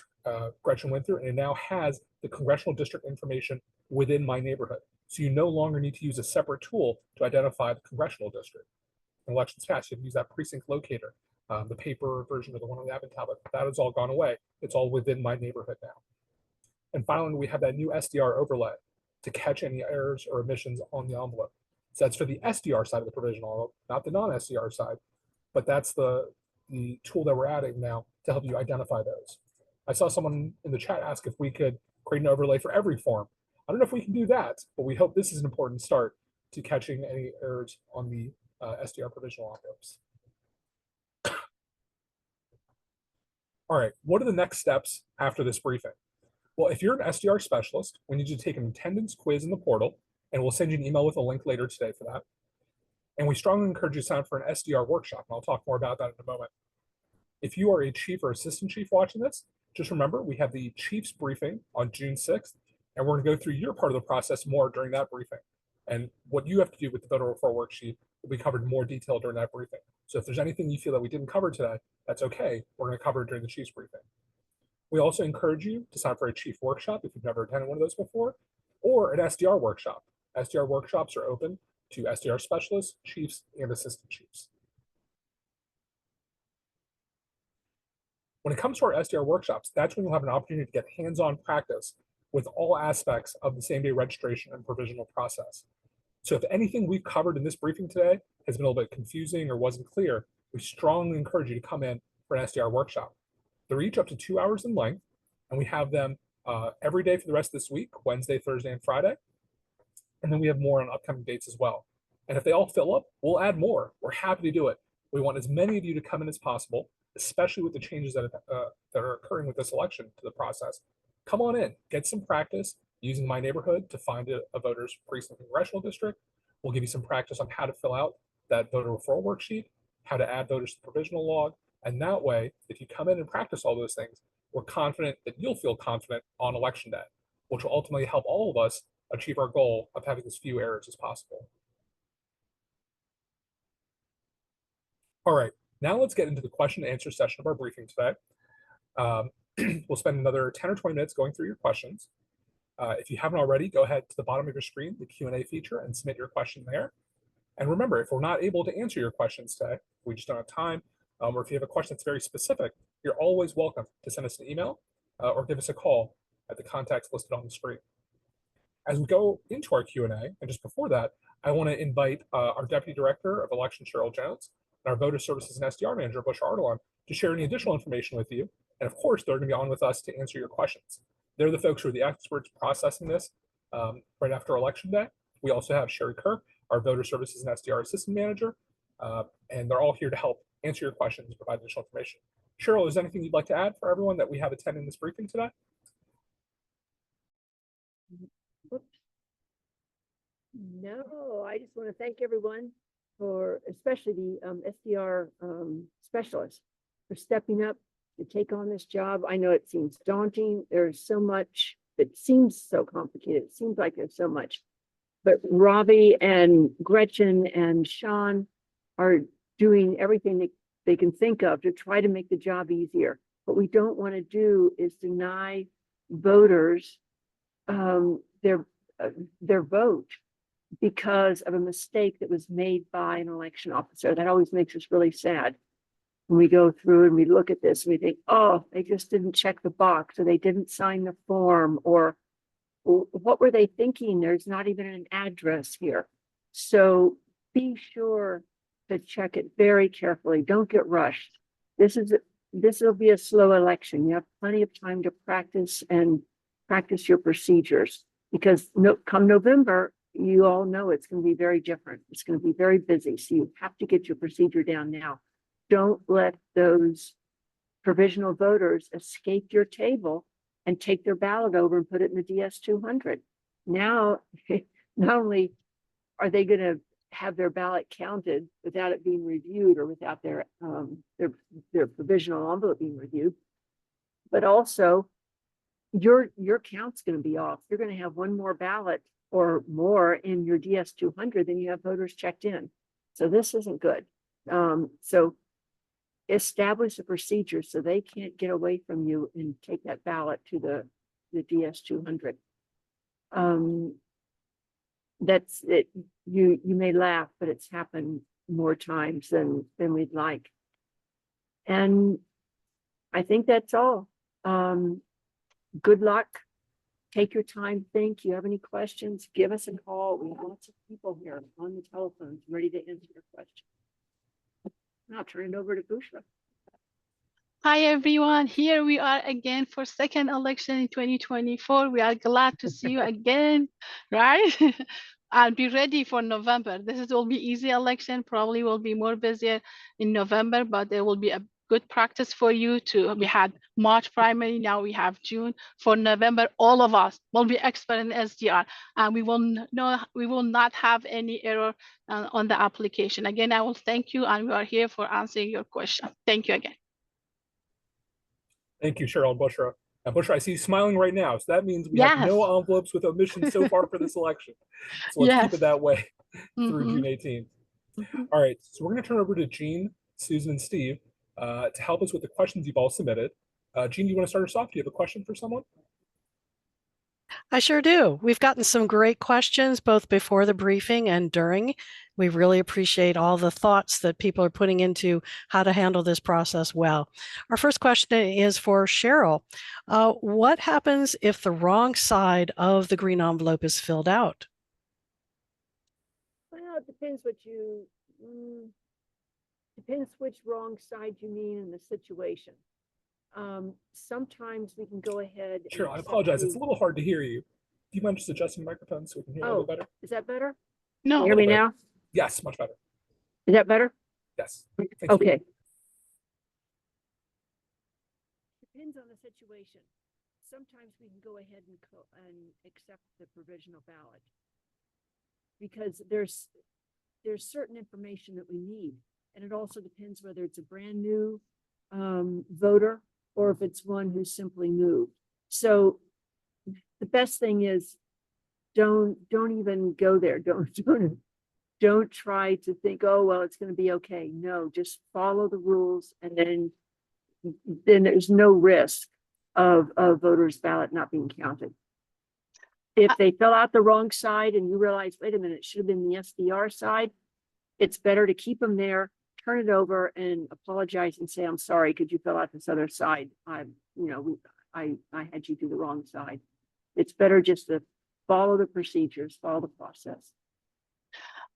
Gretchen went through, and it now has the congressional district information within My Neighborhood. So you no longer need to use a separate tool to identify the congressional district. In elections past, you have to use that precinct locator, the paper version of the one on the admin tablet. That has all gone away. It's all within My Neighborhood now. And finally, we have that new SDR overlay to catch any errors or omissions on the envelope. So that's for the SDR side of the provisional envelope, not the non-SDR side, but that's the tool that we're adding now to help you identify those. I saw someone in the chat ask if we could create an overlay for every form. I don't know if we can do that, but we hope this is an important start to catching any errors on the SDR provisional envelopes. All right, what are the next steps after this briefing? Well, if you're an SDR specialist, we need you to take an attendance quiz in the portal, and we'll send you an email with a link later today for that. And we strongly encourage you to sign up for an SDR workshop, and I'll talk more about that in a moment. If you are a chief or assistant chief watching this, just remember we have the chief's briefing on June 6th, and we're going to go through your part of the process more during that briefing. And what you have to do with the voter referral worksheet will be covered in more detail during that briefing. So if there's anything you feel that we didn't cover today, that's okay. We're going to cover it during the chief's briefing. We also encourage you to sign up for a chief workshop if you've never attended one of those before, or an SDR workshop. SDR workshops are open to SDR specialists, chiefs, and assistant chiefs. When it comes to our SDR workshops, that's when you'll have an opportunity to get hands-on practice with all aspects of the same-day registration and provisional process. So if anything we've covered in this briefing today has been a little bit confusing or wasn't clear, we strongly encourage you to come in for an SDR workshop. They're each up to 2 hours in length, and we have them every day for the rest of this week, Wednesday, Thursday, and Friday. And then we have more on upcoming dates as well. And if they all fill up, we'll add more. We're happy to do it. We want as many of you to come in as possible, especially with the changes that are occurring with this election to the process. Come on in, get some practice using My Neighborhood to find a voter's precinct and congressional district. We'll give you some practice on how to fill out that voter referral worksheet, how to add voters to the provisional log. And that way, if you come in and practice all those things, we're confident that you'll feel confident on election day, which will ultimately help all of us achieve our goal of having as few errors as possible. All right, now let's get into the question and answer session of our briefing today. We'll spend another 10 or 20 minutes going through your questions. If you haven't already, go ahead to the bottom of your screen, the Q&A feature, and submit your question there. And remember, if we're not able to answer your questions today, we just don't have time, or if you have a question that's very specific, you're always welcome to send us an email or give us a call at the contacts listed on the screen. As we go into our Q&A, and just before that, I want to invite our Deputy Director of Elections, Cheryl Jones, and our Voter Services and SDR Manager, Bush Ardelon, to share any additional information with you. And of course, they're going to be on with us to answer your questions. They're the folks who are the experts processing this right after Election Day. We also have Sherry Kirk, our Voter Services and SDR Assistant Manager, and they're all here to help answer your questions and provide additional information. Cheryl, is there anything you'd like to add for everyone that we have attending this briefing today? No, I just want to thank everyone for, especially the SDR specialists, for stepping up to take on this job. I know it seems daunting. There's so much that seems so complicated. It seems like there's so much. But Robbie and Gretchen and Sean are doing everything they can think of to try to make the job easier. What we don't want to do is deny voters their vote because of a mistake that was made by an election officer. That always makes us really sad. When we go through and we look at this, we think, oh, they just didn't check the box, or they didn't sign the form, or what were they thinking? There's not even an address here. So be sure to check it very carefully. Don't get rushed. This will be a slow election. You have plenty of time to practice and practice your procedures, because come November, you all know it's going to be very different. It's going to be very busy. So you have to get your procedure down now. Don't let those provisional voters escape your table and take their ballot over and put it in the DS-200. Now, not only are they going to have their ballot counted without it being reviewed or without their provisional envelope being reviewed, but also your count's going to be off. You're going to have one more ballot or more in your DS-200 than you have voters checked in. So this isn't good. So establish a procedure so they can't get away from you and take that ballot to the DS-200. That's it. You may laugh, but it's happened more times than we'd like. And I think that's all. Good luck. Take your time, think. You have any questions, give us a call. We have lots of people here on the telephones ready to answer your question. I'll turn it over to Bushra. Hi everyone, here we are again for second election in 2024. We are glad to see you again, right? I'll be ready for November. Will be easy election, probably will be more busier in November, but there will be a good practice for you we had March primary, now we have June. For November, all of us will be expert in SDR, and we will not have any error on the application. Again, I will thank you, and we are here for answering your question. Thank you again. Thank you, Cheryl and Bushra. Now, Bushra, I see you smiling right now. So that means we have no envelopes with omissions so far for this election. So let's keep it that way through June 18th. All right, so we're going to turn over to Jean, Susan, and Steve to help us with the questions you've all submitted. Jean, do you want to start us off? Do you have a question for someone? I sure do. We've gotten some great questions both before the briefing and during. We really appreciate all the thoughts that people are putting into how to handle this process well. Our first question is for Cheryl. What happens if the wrong side of the green envelope is filled out? Well, it depends depends which wrong side you mean in the situation. Sometimes we can go ahead. Sure, I apologize. It's a little hard to hear you. Do you mind just adjusting the microphone so we can hear a little better? Is that better? No. Can you hear me now? Yes, much better. Is that better? Yes. Okay. Depends on the situation. Sometimes we can go ahead and accept the provisional ballot because there's certain information that we need, and it also depends whether it's a brand new voter or if it's one who's simply moved. So the best thing is don't even go there. Don't try to think, oh, well, it's going to be okay. No, just follow the rules, and then there's no risk of a voter's ballot not being counted. If they fill out the wrong side and you realize, wait a minute, it should have been the SDR side, it's better to keep them there, turn it over and apologize and say, I'm sorry, could you fill out this other side? I had you do the wrong side. It's better just to follow the procedures, follow the process.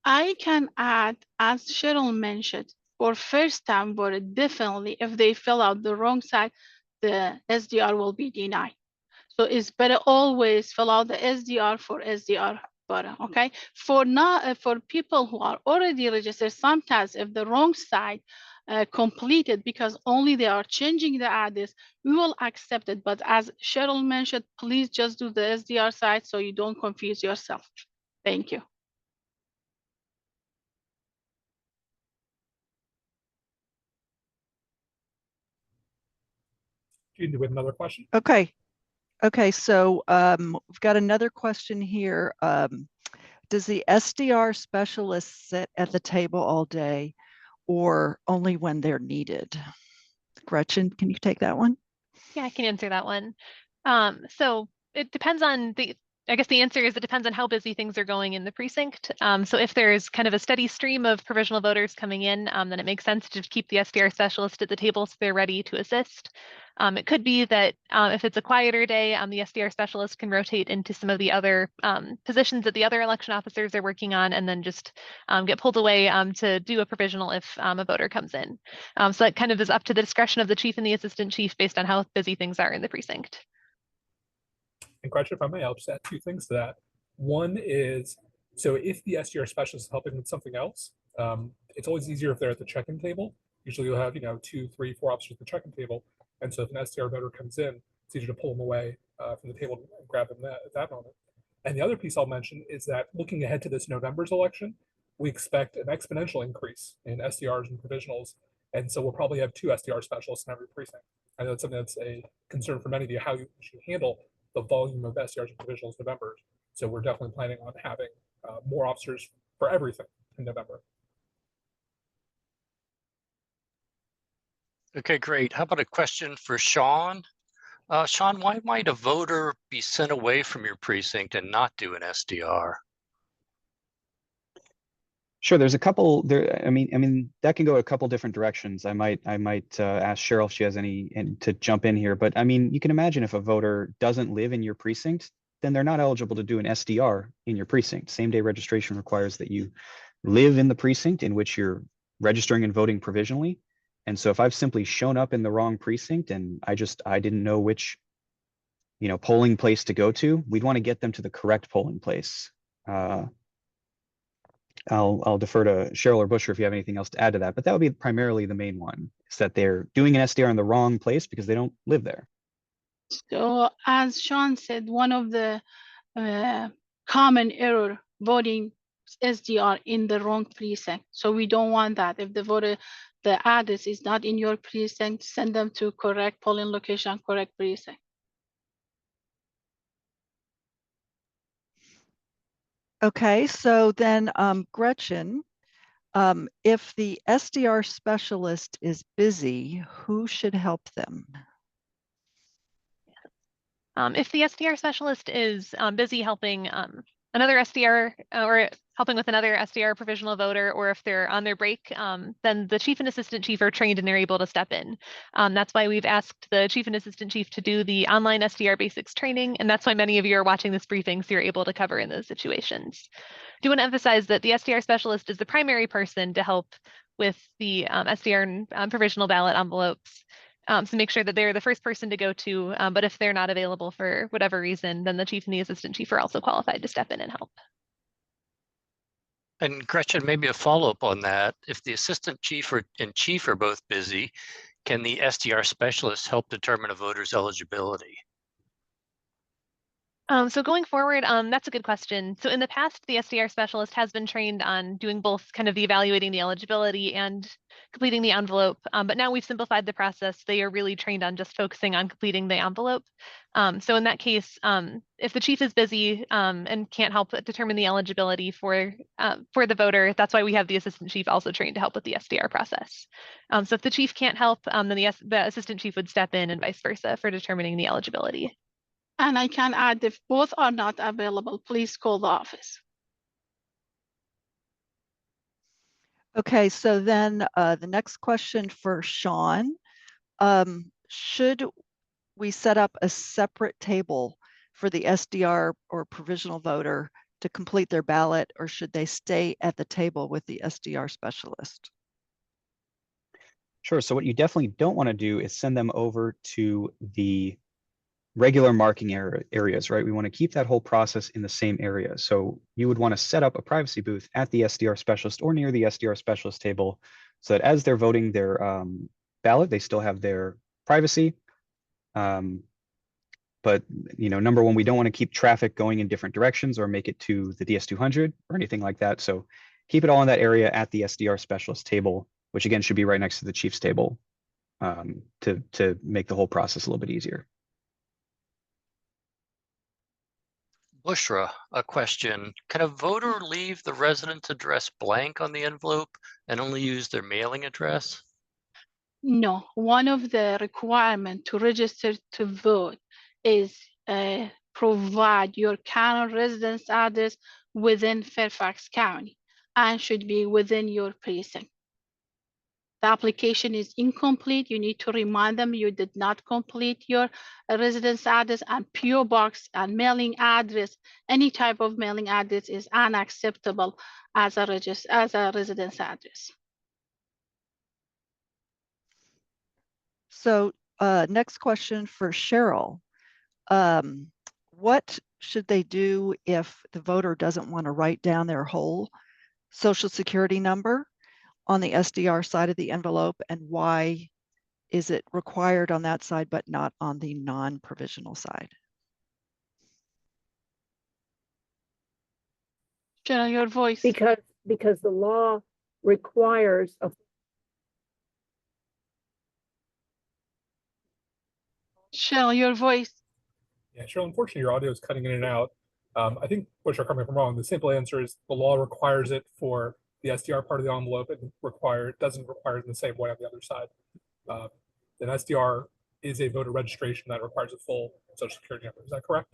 I can add, as Cheryl mentioned, for first time voter, definitely if they fill out the wrong side, the SDR will be denied. So it's better always fill out the SDR for SDR voter, okay? For people who are already registered, sometimes if the wrong side completed because only they are changing the address, we will accept it. But as Cheryl mentioned, please just do the SDR side so you don't confuse yourself. Thank you. Do you have another question? Okay, so we've got another question here. Does the SDR specialist sit at the table all day or only when they're needed? Gretchen, can you take that one? Yeah, I can answer that one. So it depends on I guess the answer is it depends on how busy things are going in the precinct. So if there's kind of a steady stream of provisional voters coming in, then it makes sense to just keep the SDR specialist at the table so they're ready to assist. It could be that if it's a quieter day, the SDR specialist can rotate into some of the other positions that the other election officers are working on and then just get pulled away to do a provisional if a voter comes in. So that kind of is up to the discretion of the chief and the assistant chief based on how busy things are in the precinct. And Gretchen, if I may, I'll just add two things to that. One is So if the SDR specialist is helping with something else, it's always easier if they're at the check-in table. Usually you'll have, 2, 3, 4 officers at the check-in table. And so if an SDR voter comes in, it's easier to pull them away from the table and grab them at that moment. And the other piece I'll mention is that looking ahead to this November's election, we expect an exponential increase in SDRs and provisionals. And so we'll probably have 2 SDR specialists in every precinct. I know it's something that's a concern for many of you, how you should handle the volume of SDRs and provisionals in November. So we're definitely planning on having more officers for everything in November. Okay, great. How about a question for Sean? Sean, why might a voter be sent away from your precinct and not do an SDR? Sure, there's a couple there. I mean, that can go a couple different directions. I might ask Cheryl if she has any to jump in here. But I mean, you can imagine if a voter doesn't live in your precinct, then they're not eligible to do an SDR in your precinct. Same day registration requires that you live in the precinct in which you're registering and voting provisionally. And so if I've simply shown up in the wrong precinct and I didn't know which, polling place to go to, we'd want to get them to the correct polling place. I'll defer to Cheryl or Busher if you have anything else to add to that, but that would be primarily the main one, is that they're doing an SDR in the wrong place because they don't live there. So as Sean said, one of the common error voting SDR in the wrong precinct. So we don't want that. If the address is not in your precinct, send them to correct polling location, correct precinct. Okay, so then Gretchen, if the SDR specialist is busy, who should help them? If the SDR specialist is busy helping another SDR or helping with another SDR provisional voter, or if they're on their break, then the chief and assistant chief are trained and they're able to step in. That's why we've asked the chief and assistant chief to do the online SDR basics training. And that's why many of you are watching this briefing, so you're able to cover in those situations. I do want to emphasize that the SDR specialist is the primary person to help with the SDR and provisional ballot envelopes. So make sure that they're the first person to go to, but if they're not available for whatever reason, then the chief and the assistant chief are also qualified to step in and help. And Gretchen, maybe a follow-up on that. If the assistant chief and chief are both busy, can the SDR specialist help determine a voter's eligibility? So going forward, that's a good question. So in the past, the SDR specialist has been trained on doing both kind of the evaluating the eligibility and completing the envelope. But now we've simplified the process. They are really trained on just focusing on completing the envelope. So in that case, if the chief is busy and can't help determine the eligibility for the voter, that's why we have the assistant chief also trained to help with the SDR process. So if the chief can't help, then the assistant chief would step in and vice versa for determining the eligibility. And I can add, if both are not available, please call the office. Okay, so then the next question for Sean, should we set up a separate table for the SDR or provisional voter to complete their ballot, or should they stay at the table with the SDR specialist? Sure, so what you definitely don't want to do is send them over to the regular marking areas, right? We want to keep that whole process in the same area. So you would want to set up a privacy booth at the SDR specialist or near the SDR specialist table so that as they're voting their ballot, they still have their privacy. But number one, we don't want to keep traffic going in different directions or make it to the DS200 or anything like that. So keep it all in that area at the SDR specialist table, which again should be right next to the chief's table to make the whole process a little bit easier. Bushra, a question. Can a voter leave the residence address blank on the envelope and only use their mailing address? No, one of the requirements to register to vote is provide your current residence address within Fairfax County and should be within your precinct. The application is incomplete. You need to remind them you did not complete your residence address, and PO box and mailing address. Any type of mailing address is unacceptable as a residence address. So next question for Cheryl. What should they do if the voter doesn't want to write down their whole social security number on the SDR side of the envelope, and why is it required on that side but not on the non-provisional side? Cheryl, your voice. Because the law requires a Cheryl, your voice. Yeah, Cheryl, unfortunately, your audio is cutting in and out. I think, Bush, correct me if I'm wrong, the simple answer is the law requires it for the SDR part of the envelope and doesn't require it in the same way on the other side. An SDR is a voter registration that requires a full social security number. Is that correct?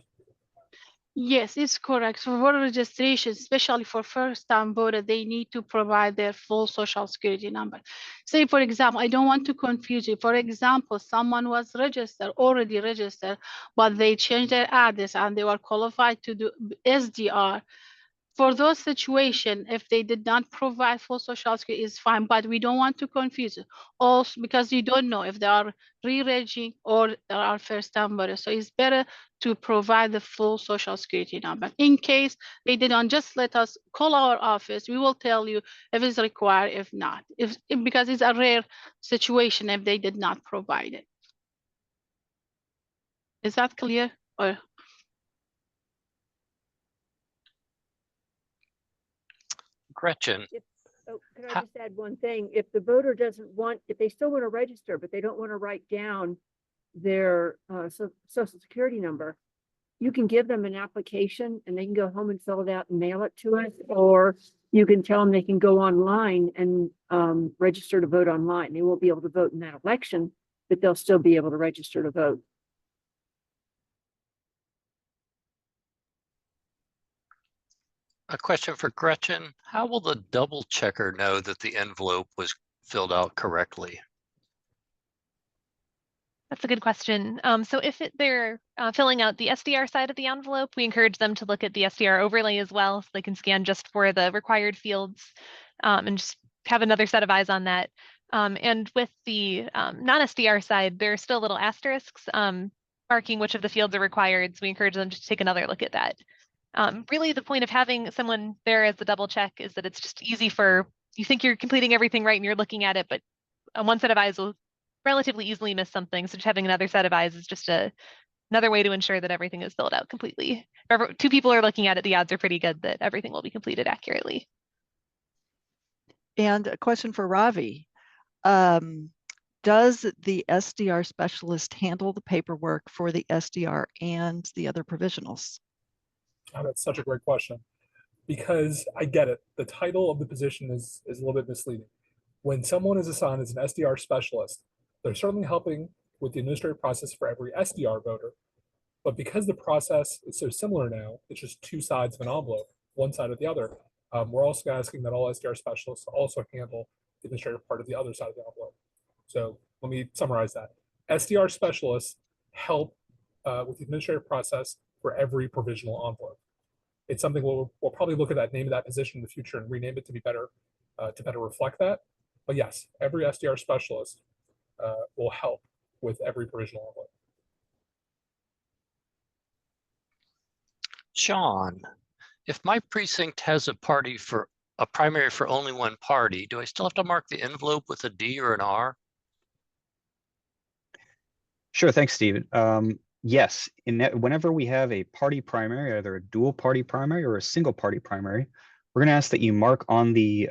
Yes, it's correct. For voter registration, especially for first-time voter, they need to provide their full social security number. Say, for example, I don't want to confuse you. For example, someone was already registered, but they changed their address and they were qualified to do SDR. For those situations, if they did not provide full social security, is fine, but we don't want to confuse it. Also, because you don't know if they are re-regging or they are first-time voters. So it's better to provide the full social security number. In case they didn't, just let us call our office. We will tell you if it's required, if not. Because it's a rare situation if they did not provide it. Is that clear? Or Gretchen, can I just add one thing? If the voter if they still want to register, but they don't want to write down their social security number, you can give them an application and they can go home and fill it out and mail it to us, or you can tell them they can go online and register to vote online. They won't be able to vote in that election, but they'll still be able to register to vote. a question for Gretchen. How will the double checker know that the envelope was filled out correctly? That's a good question. So if they're filling out the SDR side of the envelope, we encourage them to look at the SDR overlay as well, so they can scan just for the required fields and just have another set of eyes on that. And with the non-SDR side, there are still little asterisks marking which of the fields are required, so we encourage them to take another look at that. Really, the point of having someone there as the double check is that it's just easy you think you're completing everything right and you're looking at it, but one set of eyes will relatively easily miss something. So just having another set of eyes is just another way to ensure that everything is filled out completely. If two people are looking at it, the odds are pretty good that everything will be completed accurately. And a question for Ravi. Does the SDR specialist handle the paperwork for the SDR and the other provisionals? Oh, that's such a great question, because I get it. The title of the position is a little bit misleading. When someone is assigned as an SDR specialist, they're certainly helping with the administrative process for every SDR voter. But because the process is so similar now, it's just two sides of an envelope, one side or the other. We're also asking that all SDR specialists also handle the administrative part of the other side of the envelope. So let me summarize that. SDR specialists help with the administrative process for every provisional envelope. It's something we'll probably look at that name of that position in the future and rename it to be better to better reflect that. But yes, every SDR specialist will help with every provisional envelope. Sean, if my precinct has a primary for only one party, do I still have to mark the envelope with a D or an R? Sure, thanks, Stephen. Yes, whenever we have a party primary, either a dual party primary or a single party primary, we're going to ask that you mark on the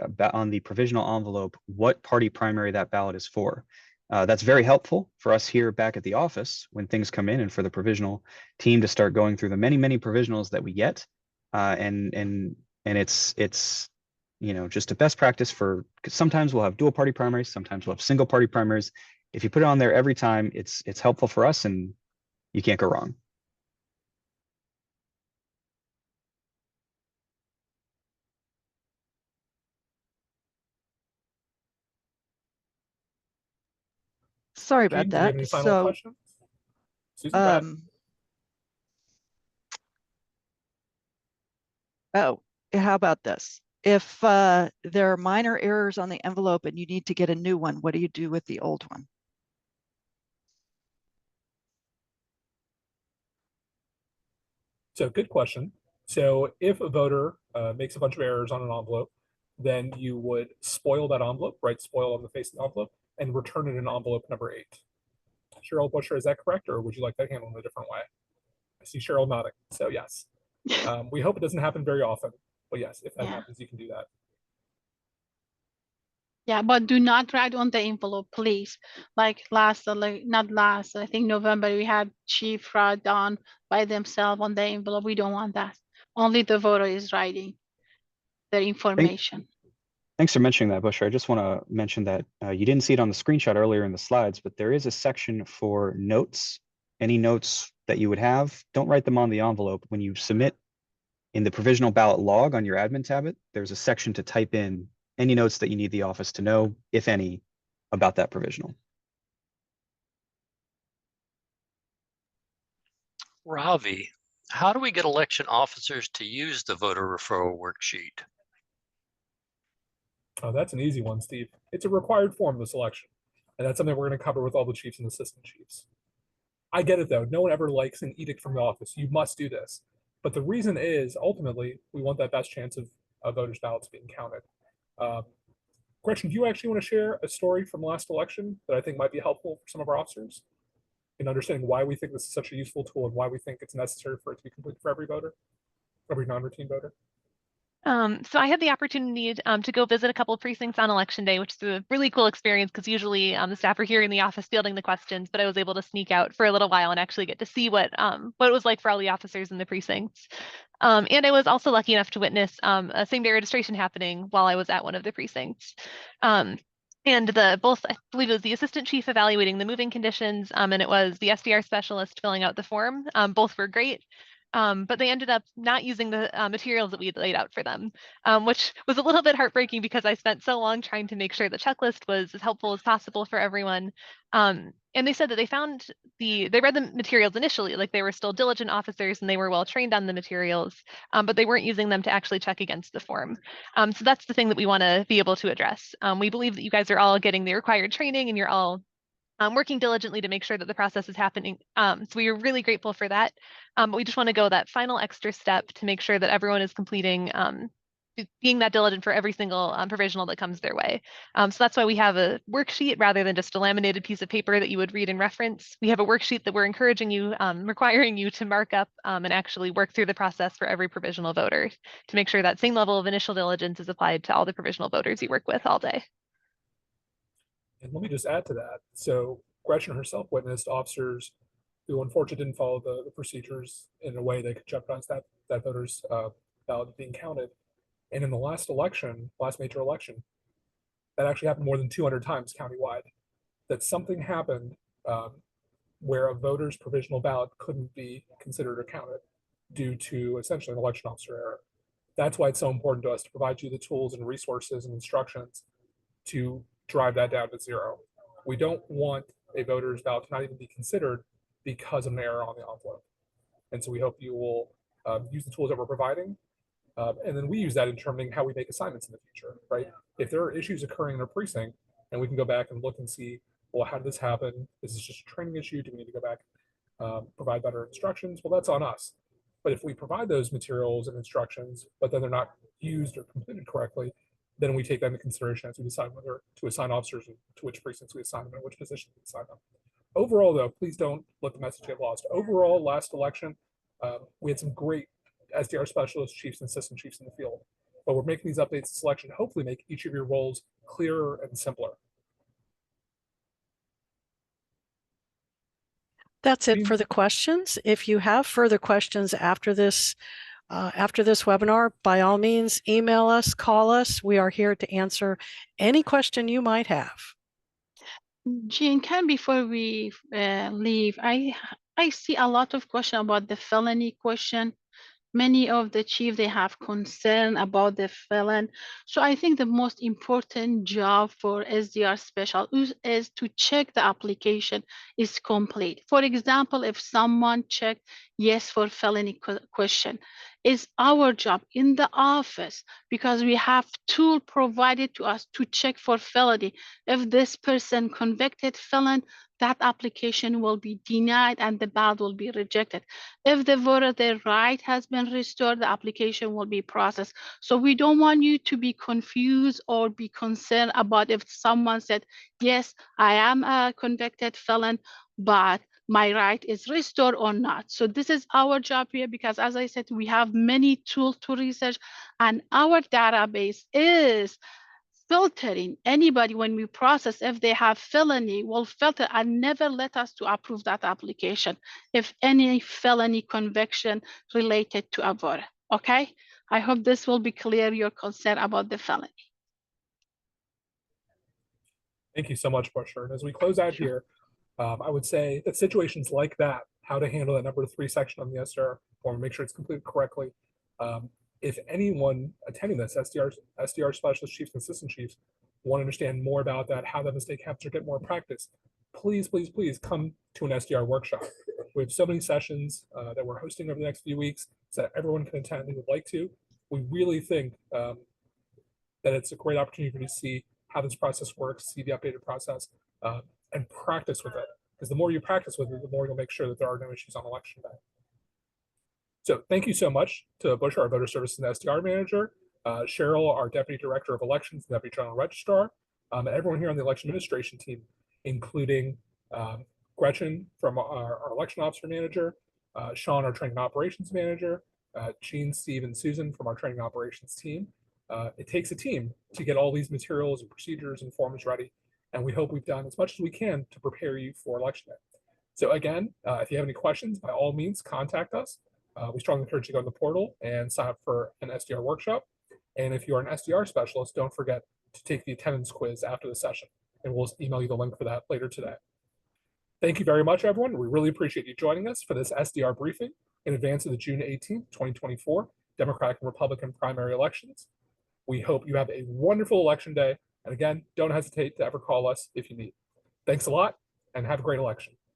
provisional envelope what party primary that ballot is for. That's very helpful for us here back at the office when things come in, and for the provisional team to start going through the many provisionals that we get. And it's just a best practice because sometimes we'll have dual party primaries, sometimes we'll have single party primaries. If you put it on there every time, it's helpful for us, and you can't go wrong. Sorry Gene, about do you have that. any final questions? Susan, go ahead. How about this? If there are minor errors on the envelope and you need to get a new one, what do you do with the old one? So good question. So if a voter makes a bunch of errors on an envelope, then you would spoil that envelope, write spoil on the face of the envelope, and return it in envelope number 8. Cheryl Busher, is that correct, or would you like that handled in a different way? I see Cheryl nodding, so yes. We hope it doesn't happen very often, but yes, if that happens, you can do that. Yeah, but do not write on the envelope, please. Like not last, I think November, we had chief write down by themselves on the envelope. We don't want that. Only the voter is writing their information. Thanks for mentioning that, Busher. I just want to mention that you didn't see it on the screenshot earlier in the slides, but there is a section for notes. Any notes that you would have, don't write them on the envelope. When you submit in the provisional ballot log on your admin tablet, there's a section to type in any notes that you need the office to know, if any, about that provisional. Ravi, how do we get election officers to use the voter referral worksheet? Oh, that's an easy one, Steve. It's a required form of the selection, and that's something we're going to cover with all the chiefs and assistant chiefs. I get it, though. No one ever likes an edict from the office. You must do this. But the reason is, ultimately, we want that best chance of voters' ballots being counted. Gretchen, do you actually want to share a story from last election that I think might be helpful for some of our officers in understanding why we think this is such a useful tool and why we think it's necessary for it to be complete for every voter, every non-routine voter? So I had the opportunity to go visit a couple of precincts on election day, which is a really cool experience because usually the staff are here in the office fielding the questions, but I was able to sneak out for a little while and actually get to see what it was like for all the officers in the precincts. And I was also lucky enough to witness a same-day registration happening while I was at one of the precincts. And both, I believe it was the assistant chief evaluating the moving conditions, and it was the SDR specialist filling out the form. Both were great. But they ended up not using the materials that we had laid out for them, which was a little bit heartbreaking because I spent so long trying to make sure the checklist was as helpful as possible for everyone. And they said that they read the materials initially, like they were still diligent officers and they were well trained on the materials, but they weren't using them to actually check against the form. So that's the thing that we want to be able to address. We believe that you guys are all getting the required training and you're all working diligently to make sure that the process is happening. So we are really grateful for that. But we just want to go that final extra step to make sure that everyone is completing, being that diligent for every single provisional that comes their way. So that's why we have a worksheet rather than just a laminated piece of paper that you would read and reference. We have a worksheet that we're encouraging you, requiring you to mark up and actually work through the process for every provisional voter to make sure that same level of initial diligence is applied to all the provisional voters you work with all day. And let me just add to that. So Gretchen herself witnessed officers who unfortunately didn't follow the procedures in a way that could jeopardize that voter's ballot being counted. And in the last major election, that actually happened more than 200 times countywide, that something happened where a voter's provisional ballot couldn't be considered or counted due to essentially an election officer error. That's why it's so important to us to provide you the tools and resources and instructions to drive that down to 0. We don't want a voter's ballot to not even be considered because of an error on the envelope. And so we hope you will use the tools that we're providing. And then we use that in determining how we make assignments in the future, right? If there are issues occurring in a precinct and we can go back and look and see, well, how did this happen? Is this just a training issue? Do we need to go back, provide better instructions? Well, that's on us. But if we provide those materials and instructions, but then they're not used or completed correctly, then we take that into consideration as we decide whether to assign officers to which precincts we assign them and which positions we assign them. Overall, though, please don't let the message get lost. Overall, last election, we had some great SDR specialists, chiefs, and assistant chiefs in the field. But we're making these updates to selection to hopefully make each of your roles clearer and simpler. That's it for the questions. If you have further questions after this webinar, by all means, email us, call us. We are here to answer any question you might have. Jean, before we leave, I see a lot of question about the felony question. Many of the chief, they have concern about the felon. So I think the most important job for SDR special is to check the application is complete. For example, if someone checked yes for felony question, It's our job in the office, because we have tool provided to us to check for felony. If this person convicted felon, that application will be denied and the ballot will be rejected. If the voter, their right has been restored, the application will be processed. So we don't want you to be confused or be concerned about if someone said, yes, I am a convicted felon, but my right is restored or not. So this is our job here, because as I said, we have many tools to research, and our database is filtering anybody when we process. If they have felony, we'll filter and never let us to approve that application if any felony conviction related to a voter. Okay, I hope this will be clear, your concern about the felony. Thank you so much, Bushra. And as we close out here, I would say that situations like that, how to handle that number 3 section on the SDR form, make sure it's completed correctly. If anyone attending this, SDR specialists, chiefs, and assistant chiefs, want to understand more about that, how that mistake happens, or get more practice, please, please, please come to an SDR workshop. We have so many sessions that we're hosting over the next few weeks so that everyone can attend who would like to. We really think that it's a great opportunity for you to see how this process works, see the updated process, and practice with it. Because the more you practice with it, the more you'll make sure that there are no issues on election day. So thank you so much to Bushra, our voter services and SDR manager, Cheryl, our deputy director of elections and deputy general registrar, and everyone here on the election administration team, including Gretchen from our election officer manager, Sean, our training operations manager, Jean, Steve, and Susan from our training operations team. It takes a team to get all these materials and procedures and forms ready, and we hope we've done as much as we can to prepare you for election day. So again, if you have any questions, by all means, contact us. We strongly encourage you to go to the portal and sign up for an SDR workshop. And if you are an SDR specialist, don't forget to take the attendance quiz after the session, and we'll email you the link for that later today. Thank you very much, everyone. We really appreciate you joining us for this SDR briefing in advance of the June 18th, 2024 Democratic and Republican primary elections. We hope you have a wonderful election day. And again, don't hesitate to ever call us if you need. Thanks a lot, and have a great election.